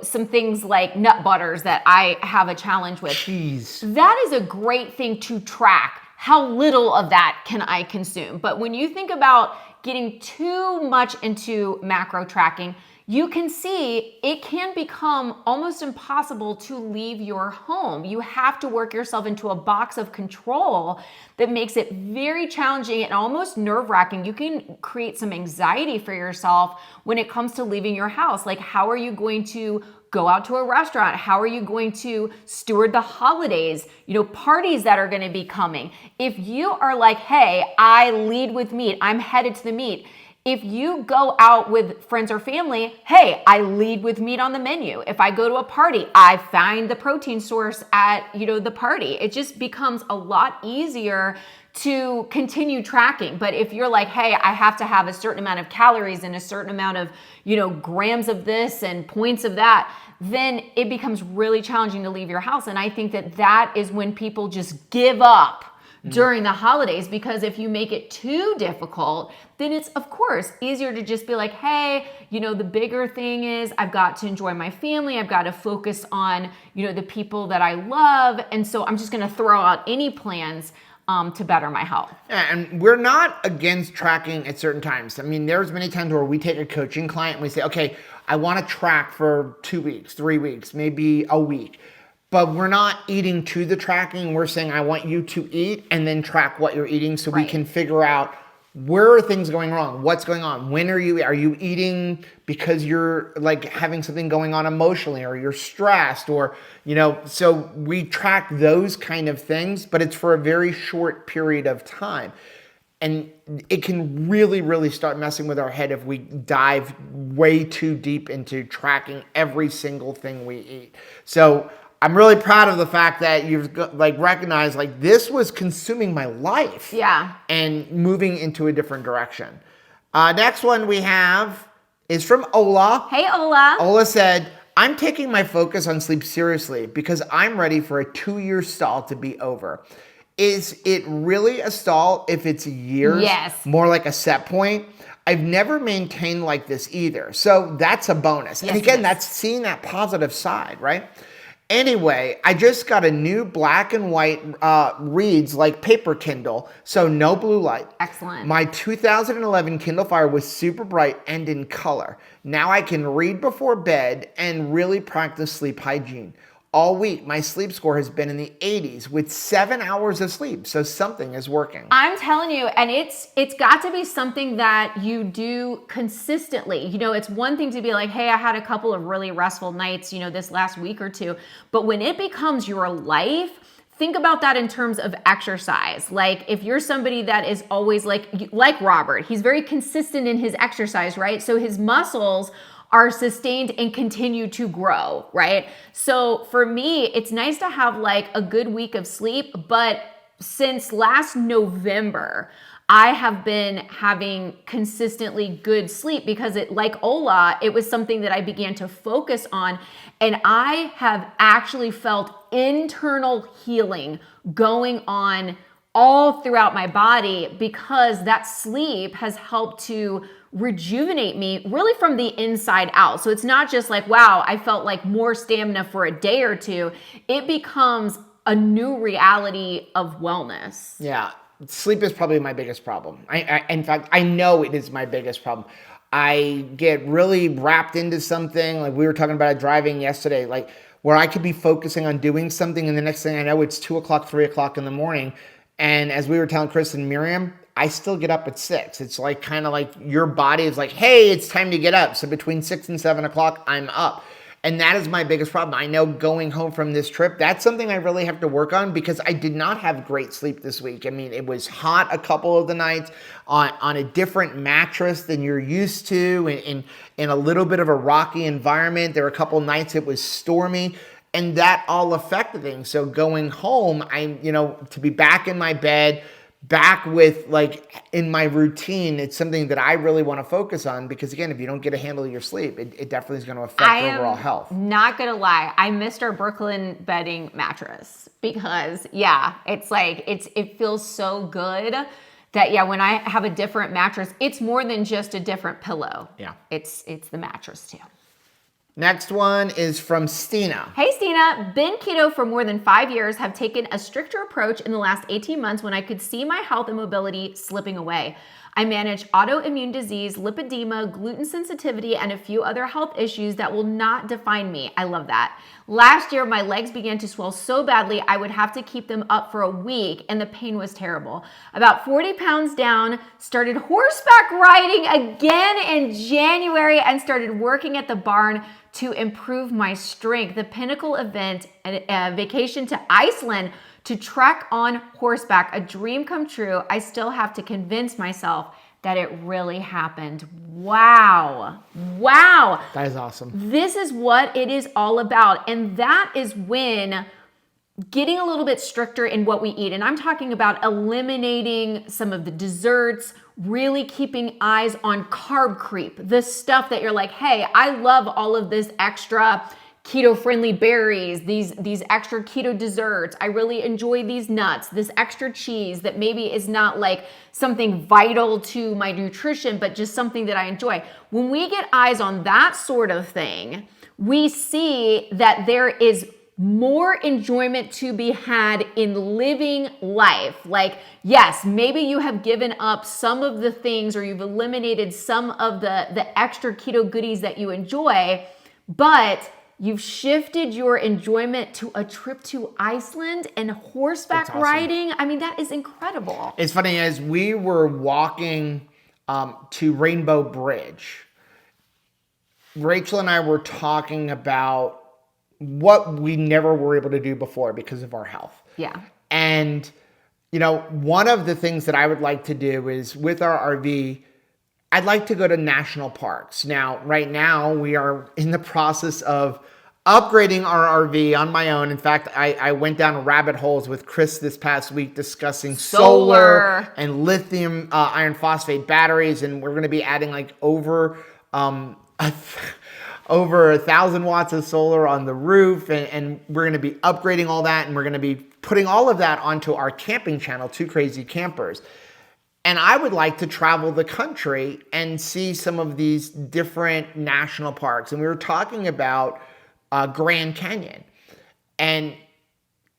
some things like nut butters that I have a challenge with. Cheese. That is a great thing to track. How little of that can I consume? But when you think about getting too much into macro tracking, you can see it can become almost impossible to leave your home. You have to work yourself into a box of control that makes it very challenging and almost nerve-wracking. You can create some anxiety for yourself when it comes to leaving your house. Like, how are you going to go out to a restaurant? How are you going to steward the holidays? Parties that are going to be coming. If you are like, hey, I lead with meat, I'm headed to the meat. If you go out with friends or family, hey, I lead with meat on the menu. If I go to a party, I find the protein source at, the party. It just becomes a lot easier to continue tracking. But if you're like, hey, I have to have a certain amount of calories and a certain amount of, grams of this and points of that, then it becomes really challenging to leave your house. And I think that is when people just give up during the holidays, because if you make it too difficult, then it's of course easier to just be like, hey, the bigger thing is I've got to enjoy my family. I've got to focus on, the people that I love. And so I'm just going to throw out any plans to better my health. Yeah, and we're not against tracking at certain times. I mean, there's many times where we take a coaching client and we say, okay, I want to track for 2 weeks, 3 weeks, maybe a week. But we're not eating to the tracking. We're saying, I want you to eat and then track what you're eating so we can figure out where are things going wrong? What's going on? When are you eating because you're like having something going on emotionally or you're stressed or, so we track those kind of things, but it's for a very short period of time. And it can really, really start messing with our head if we dive way too deep into tracking every single thing we eat. So I'm really proud of the fact that you've recognized this was consuming my life. Yeah. And moving into a different direction. Next one we have is from Ola. Hey, Ola. Ola said, I'm taking my focus on sleep seriously because I'm ready for a 2-year stall to be over. Is it really a stall if it's years? Yes. More like a set point? I've never maintained like this either. So that's a bonus. Yes, and again, yes. that's seeing that positive side, right? Anyway, I just got a new black and white reads like paper Kindle, so no blue light. Excellent. My 2011 Kindle Fire was super bright and in color. Now I can read before bed and really practice sleep hygiene. All week, my sleep score has been in the 80s with 7 hours of sleep, so something is working. I'm telling you, and it's got to be something that you do consistently. You know, it's one thing to be like, hey, I had a couple of really restful nights, you know, this last week or two, but when it becomes your life, think about that in terms of exercise. Like if you're somebody that is always like Robert, he's very consistent in his exercise, right? So his muscles are sustained and continue to grow, right? So for me, it's nice to have like a good week of sleep, but since last November, I have been having consistently good sleep because like Ola, it was something that I began to focus on, and I have actually felt internal healing going on all throughout my body because that sleep has helped to rejuvenate me really from the inside out. So it's not just like, wow, I felt like more stamina for a day or two. It becomes a new reality of wellness. Yeah, sleep is probably my biggest problem. In fact, I know it is my biggest problem. I get really wrapped into something. Like we were talking about driving yesterday, like where I could be focusing on doing something, and the next thing I know, it's 2 o'clock, 3 o'clock in the morning. And as we were telling Chris and Miriam, I still get up at 6. It's like kind of like your body is like, hey, it's time to get up. So between 6 and 7 o'clock, I'm up. And that is my biggest problem. I know going home from this trip, that's something I really have to work on because I did not have great sleep this week. I mean, it was hot a couple of the nights on a different mattress than you're used to, in a little bit of a rocky environment. There were a couple nights it was stormy, and that all affected things. So going home, to be back in my bed, back with like in my routine, it's something that I really want to focus on because again, if you don't get a handle of your sleep, it definitely is going to affect overall health. Not gonna lie, I missed our Brooklyn bedding mattress because it's like it feels so good that when I have a different mattress, it's more than just a different pillow. Yeah. It's the mattress too. Next one is from Stina. Hey Stina, been keto for more than 5 years, have taken a stricter approach in the last 18 months when I could see my health and mobility slipping away. I manage autoimmune disease, lipedema, gluten sensitivity, and a few other health issues that will not define me. I love that. Last year, my legs began to swell so badly, I would have to keep them up for a week, and the pain was terrible. About 40 pounds down, started horseback riding again in January, and started working at the barn to improve my strength. The pinnacle event, a vacation to Iceland to trek on horseback, a dream come true. I still have to convince myself that it really happened. Wow. That is awesome. This is what it is all about. And that is when getting a little bit stricter in what we eat. And I'm talking about eliminating some of the desserts, really keeping eyes on carb creep, the stuff that you're like, hey, I love all of this extra keto-friendly berries, these extra keto desserts. I really enjoy these nuts, this extra cheese that maybe is not like something vital to my nutrition, but just something that I enjoy. When we get eyes on that sort of thing, we see that there is more enjoyment to be had in living life. Like, yes, maybe you have given up some of the things or you've eliminated some of the extra keto goodies that you enjoy, but you've shifted your enjoyment to a trip to Iceland and horseback riding. I mean, that is incredible. It's funny, as we were walking to Rainbow Bridge, Rachel and I were talking about what we never were able to do before because of our health. Yeah. And, one of the things that I would like to do is with our RV, I'd like to go to national parks. Now, right now, we are in the process of upgrading our RV on my own. In fact, I went down rabbit holes with Chris this past week discussing solar and lithium iron phosphate batteries. And we're going to be adding like over 1,000 watts of solar on the roof. And we're going to be upgrading all that. And we're going to be putting all of that onto our camping channel, Two Crazy Campers. And I would like to travel the country and see some of these different national parks. And we were talking about Grand Canyon. And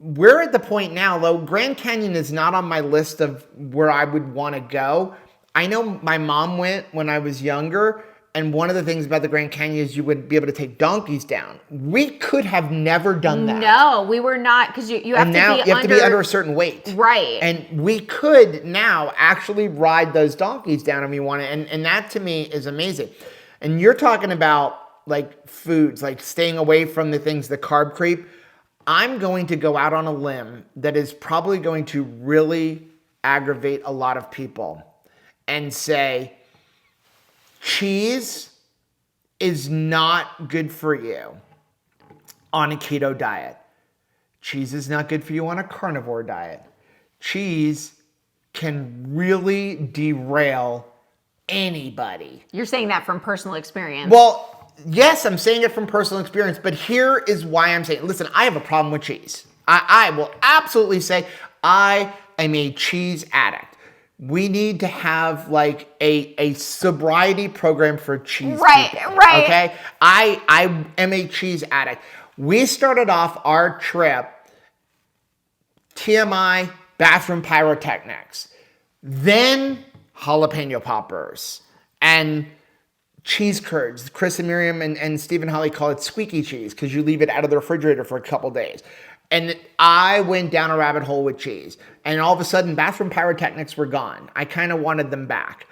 we're at the point now, though Grand Canyon is not on my list of where I would want to go. I know my mom went when I was younger, and one of the things about the Grand Canyon is you would be able to take donkeys down. We could have never done that. No, we were not, because you have to be under a certain weight. Right. And we could now actually ride those donkeys down if we want to. And that to me is amazing. And you're talking about like foods, like staying away from the things that carb creep. I'm going to go out on a limb that is probably going to really aggravate a lot of people and say, cheese is not good for you on a keto diet. Cheese is not good for you on a carnivore diet. Cheese can really derail anybody. You're saying that from personal experience. Well, yes, I'm saying it from personal experience, but here is why I'm saying, listen, I have a problem with cheese. I will absolutely say I am a cheese addict. We need to have like a sobriety program for cheese people, right. Okay? I am a cheese addict. We started off our trip, TMI, bathroom pyrotechnics, then jalapeno poppers, and cheese curds. Chris and Miriam and Stephen Holly call it squeaky cheese because you leave it out of the refrigerator for a couple days. And I went down a rabbit hole with cheese. And all of a sudden, bathroom pyrotechnics were gone. I kind of wanted them back.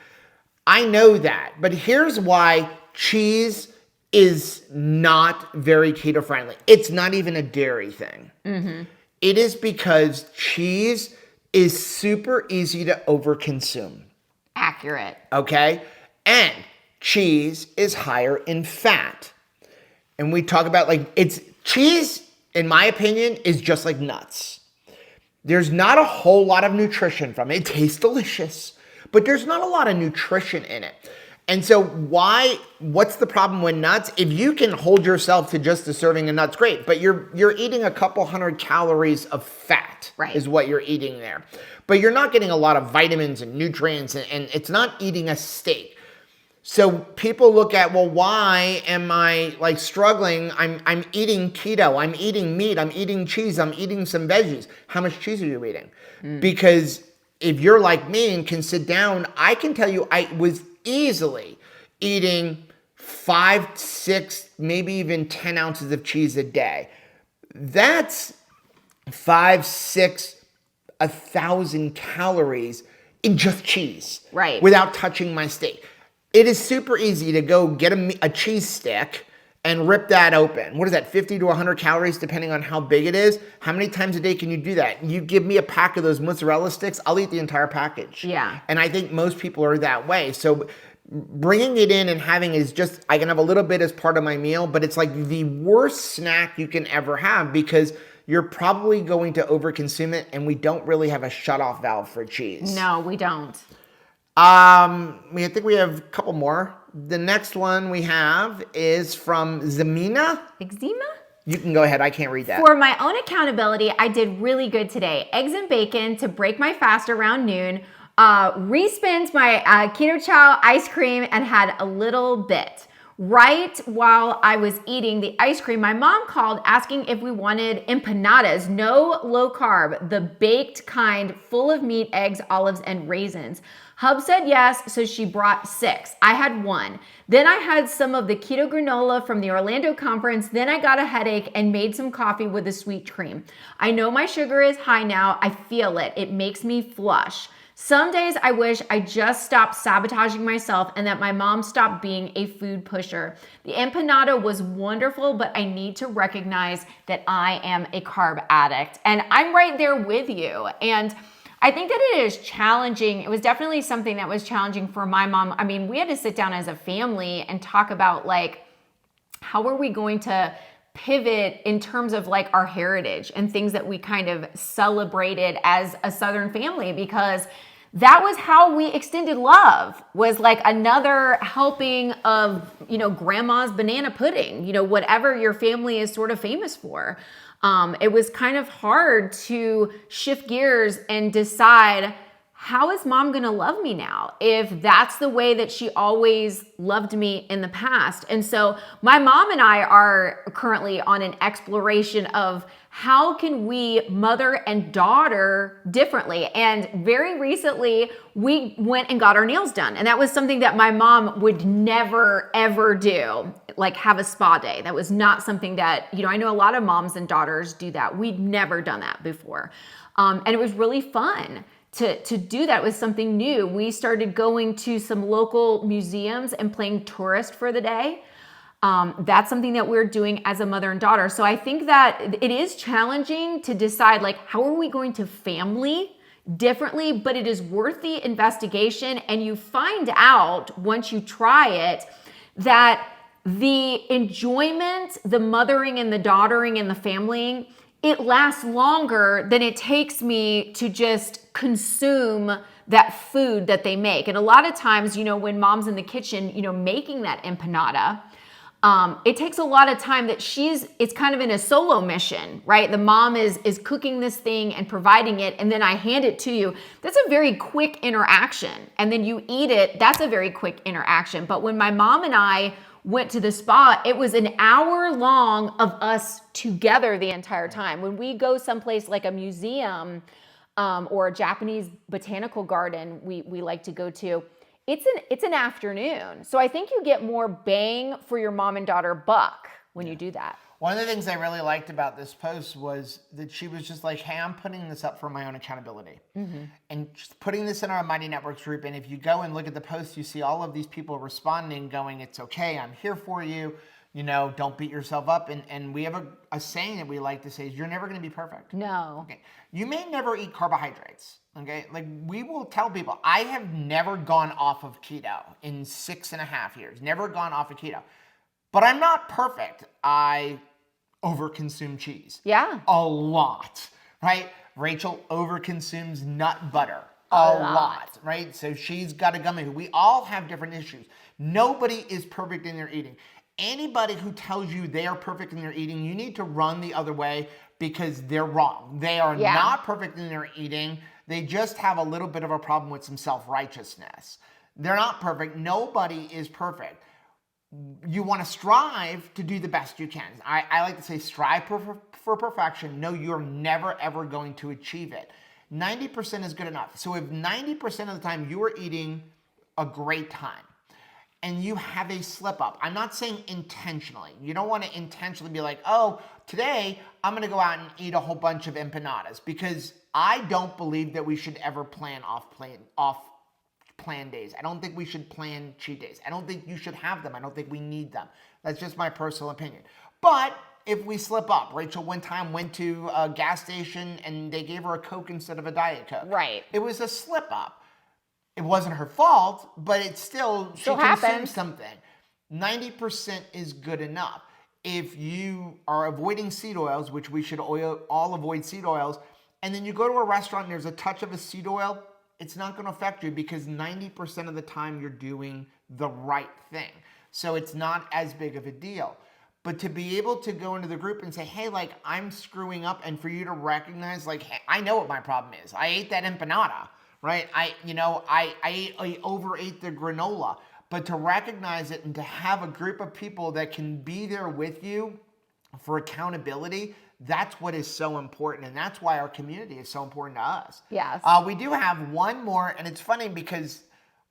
I know that. But here's why cheese is not very keto friendly. It's not even a dairy thing. Mm-hmm. It is because cheese is super easy to overconsume. Accurate. Okay? And cheese is higher in fat. And we talk about cheese, in my opinion, is just like nuts. There's not a whole lot of nutrition from it. It tastes delicious, but there's not a lot of nutrition in it. And so what's the problem with nuts? If you can hold yourself to just a serving of nuts, great. But you're eating a couple hundred calories of fat, right, is what you're eating there. But you're not getting a lot of vitamins and nutrients, and it's not eating a steak. So people look at, well, why am I like struggling? I'm eating keto, I'm eating meat, I'm eating cheese, I'm eating some veggies. How much cheese are you eating? Because if you're like me and can sit down, I can tell you I was easily eating 5, 6, maybe even 10 ounces of cheese a day. That's 5, 6, 1,000 calories in just cheese. Right. Without touching my steak. It is super easy to go get a cheese stick and rip that open. What is that, 50 to 100 calories depending on how big it is? How many times a day can you do that? You give me a pack of those mozzarella sticks, I'll eat the entire package. Yeah. And I think most people are that way. So bringing it in and having it is just, I can have a little bit as part of my meal, but it's like the worst snack you can ever have because you're probably going to overconsume it, and we don't really have a shutoff valve for cheese. No, we don't. I think we have a couple more. The next one we have is from Zamina. Eczema? You can go ahead. I can't read that. For my own accountability, I did really good today. Eggs and bacon to break my fast around noon. Re-spins my keto chow ice cream and had a little bit. Right while I was eating the ice cream, my mom called asking if we wanted empanadas, no low carb, the baked kind, full of meat, eggs, olives, and raisins. Hub said yes, so she brought 6. I had 1. Then I had some of the keto granola from the Orlando conference. Then I got a headache and made some coffee with a sweet cream. I know my sugar is high now. I feel it. It makes me flush. Some days I wish I just stopped sabotaging myself and that my mom stopped being a food pusher. The empanada was wonderful, but I need to recognize that I am a carb addict. And I'm right there with you. And I think that it is challenging. It was definitely something that was challenging for my mom. I mean, we had to sit down as a family and talk about like, how are we going to pivot in terms of like our heritage and things that we kind of celebrated as a Southern family, because that was how we extended love, was like another helping of, grandma's banana pudding, whatever your family is sort of famous for. It was kind of hard to shift gears and decide how is mom gonna love me now if that's the way that she always loved me in the past? And so my mom and I are currently on an exploration of how can we mother and daughter differently. And very recently, we went and got our nails done. And that was something that my mom would never, ever do, like have a spa day. That was not something that, I know a lot of moms and daughters do that. We'd never done that before. And it was really fun to do that. With something new. We started going to some local museums and playing tourist for the day. That's something that we're doing as a mother and daughter. So I think that it is challenging to decide, like, how are we going to family differently, but it is worth the investigation. And you find out once you try it that the enjoyment, the mothering and the daughtering and the familying, it lasts longer than it takes me to just consume that food that they make. And a lot of times, when mom's in the kitchen, making that empanada, it takes a lot of time that it's kind of in a solo mission, right? The mom is cooking this thing and providing it, and then I hand it to you. That's a very quick interaction. And then you eat it, that's a very quick interaction. But when my mom and I went to the spa, it was an hour long of us together the entire time. When we go someplace like a museum or a Japanese botanical garden we like to go to, it's an afternoon. So I think you get more bang for your mom and daughter buck when you do that. One of the things I really liked about this post was that she was just like, hey, I'm putting this up for my own accountability. And just putting this in our Mighty Networks group. And if you go and look at the post, you see all of these people responding, going, it's okay, I'm here for you. Don't beat yourself up. And we have a saying that we like to say is, you're never going to be perfect. No. Okay. You may never eat carbohydrates. Okay. Like, we will tell people, I have never gone off of keto in 6.5 years, never gone off of keto. But I'm not perfect. I overconsume cheese. Yeah. A lot, right? Rachel overconsumes nut butter. A lot, right? So she's got a gummy. We all have different issues. Nobody is perfect in their eating. Anybody who tells you they are perfect in their eating, you need to run the other way, because they're wrong. They are not perfect in their eating. They just have a little bit of a problem with some self-righteousness. They're not perfect. Nobody is perfect. You want to strive to do the best you can. I like to say strive for perfection. No, you're never, ever going to achieve it. 90% is good enough. So if 90% of the time you are eating a great time and you have a slip up, I'm not saying intentionally. You don't want to intentionally be like, oh, today I'm going to go out and eat a whole bunch of empanadas, because I don't believe that we should ever plan off plan days. I don't think we should plan cheat days. I don't think you should have them. I don't think we need them. That's just my personal opinion. But if we slip up, Rachel one time went to a gas station and they gave her a Coke instead of a Diet Coke. Right. It was a slip up. It wasn't her fault, but it still she consumed something. 90% is good enough. If you are avoiding seed oils, which we should all avoid seed oils, and then you go to a restaurant and there's a touch of a seed oil, it's not going to affect you, because 90% of the time you're doing the right thing. So it's not as big of a deal. But to be able to go into the group and say, hey, like, I'm screwing up, and for you to recognize, like, hey, I know what my problem is. I ate that empanada, right? I overate the granola. But to recognize it and to have a group of people that can be there with you for accountability, that's what is so important. And that's why our community is so important to us. Yes. We do have one more, and it's funny because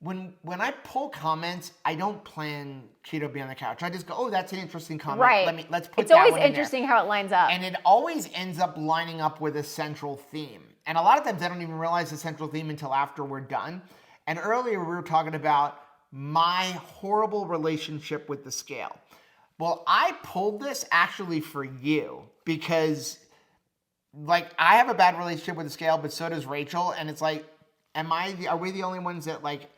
when I pull comments, I don't plan Keto Be on the Couch. I just go, oh, that's an interesting comment. Right. Let's put it's that always one in interesting there. how it lines up. And it always ends up lining up with a central theme. And a lot of times I don't even realize the central theme until after we're done. And earlier we were talking about my horrible relationship with the scale. Well, I pulled this actually for you, because like, I have a bad relationship with the scale, but so does Rachel. And it's like, are we the only ones that, like,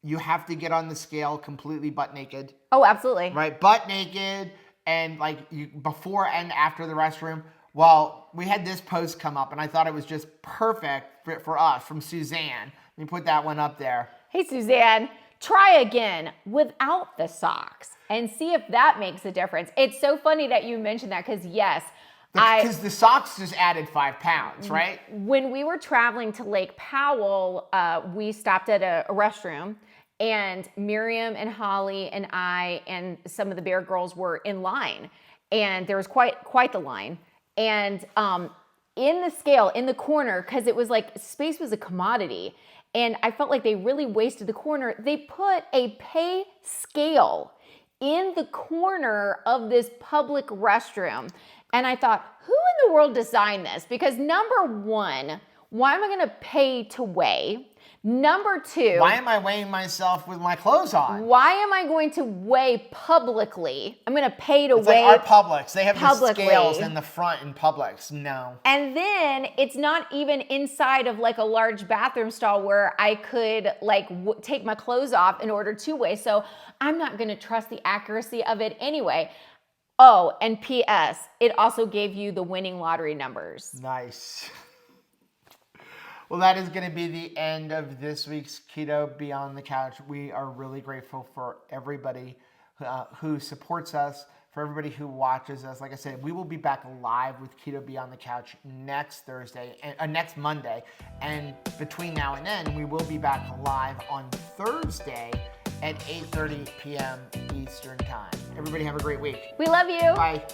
you have to get on the scale completely butt naked? Oh, absolutely. Right? Butt naked, and like before and after the restroom. Well, we had this post come up and I thought it was just perfect for us, from Suzanne. Let me put that one up there. Hey, Suzanne, try again without the socks and see if that makes a difference. It's so funny that you mentioned that, because yes, Because the socks just added 5 pounds, right? When we were traveling to Lake Powell, we stopped at a restroom, and Miriam and Holly and I and some of the Bear girls were in line, and there was quite the line. And in the scale, in the corner, because it was like space was a commodity, and I felt like they really wasted the corner. They put a pay scale in the corner of this public restroom. And I thought, who in the world designed this? Because number one, why am I going to pay to weigh? Number two, why am I weighing myself with my clothes on? Why am I going to weigh publicly? I'm going to pay to it's weigh like our Publix. They have publicly. the scales in the front in Publix. No. And then it's not even inside of like a large bathroom stall where I could like take my clothes off in order to weigh. So I'm not going to trust the accuracy of it anyway. Oh, and P.S., it also gave you the winning lottery numbers. Nice. Well, that is going to be the end of this week's Keto Beyond the Couch. We are really grateful for everybody who supports us, for everybody who watches us. Like I said, we will be back live with Keto Beyond the Couch next Monday. And between now and then, we will be back live on Thursday at 8:30 p.m. Eastern Time. Everybody have a great week. We love you. Bye.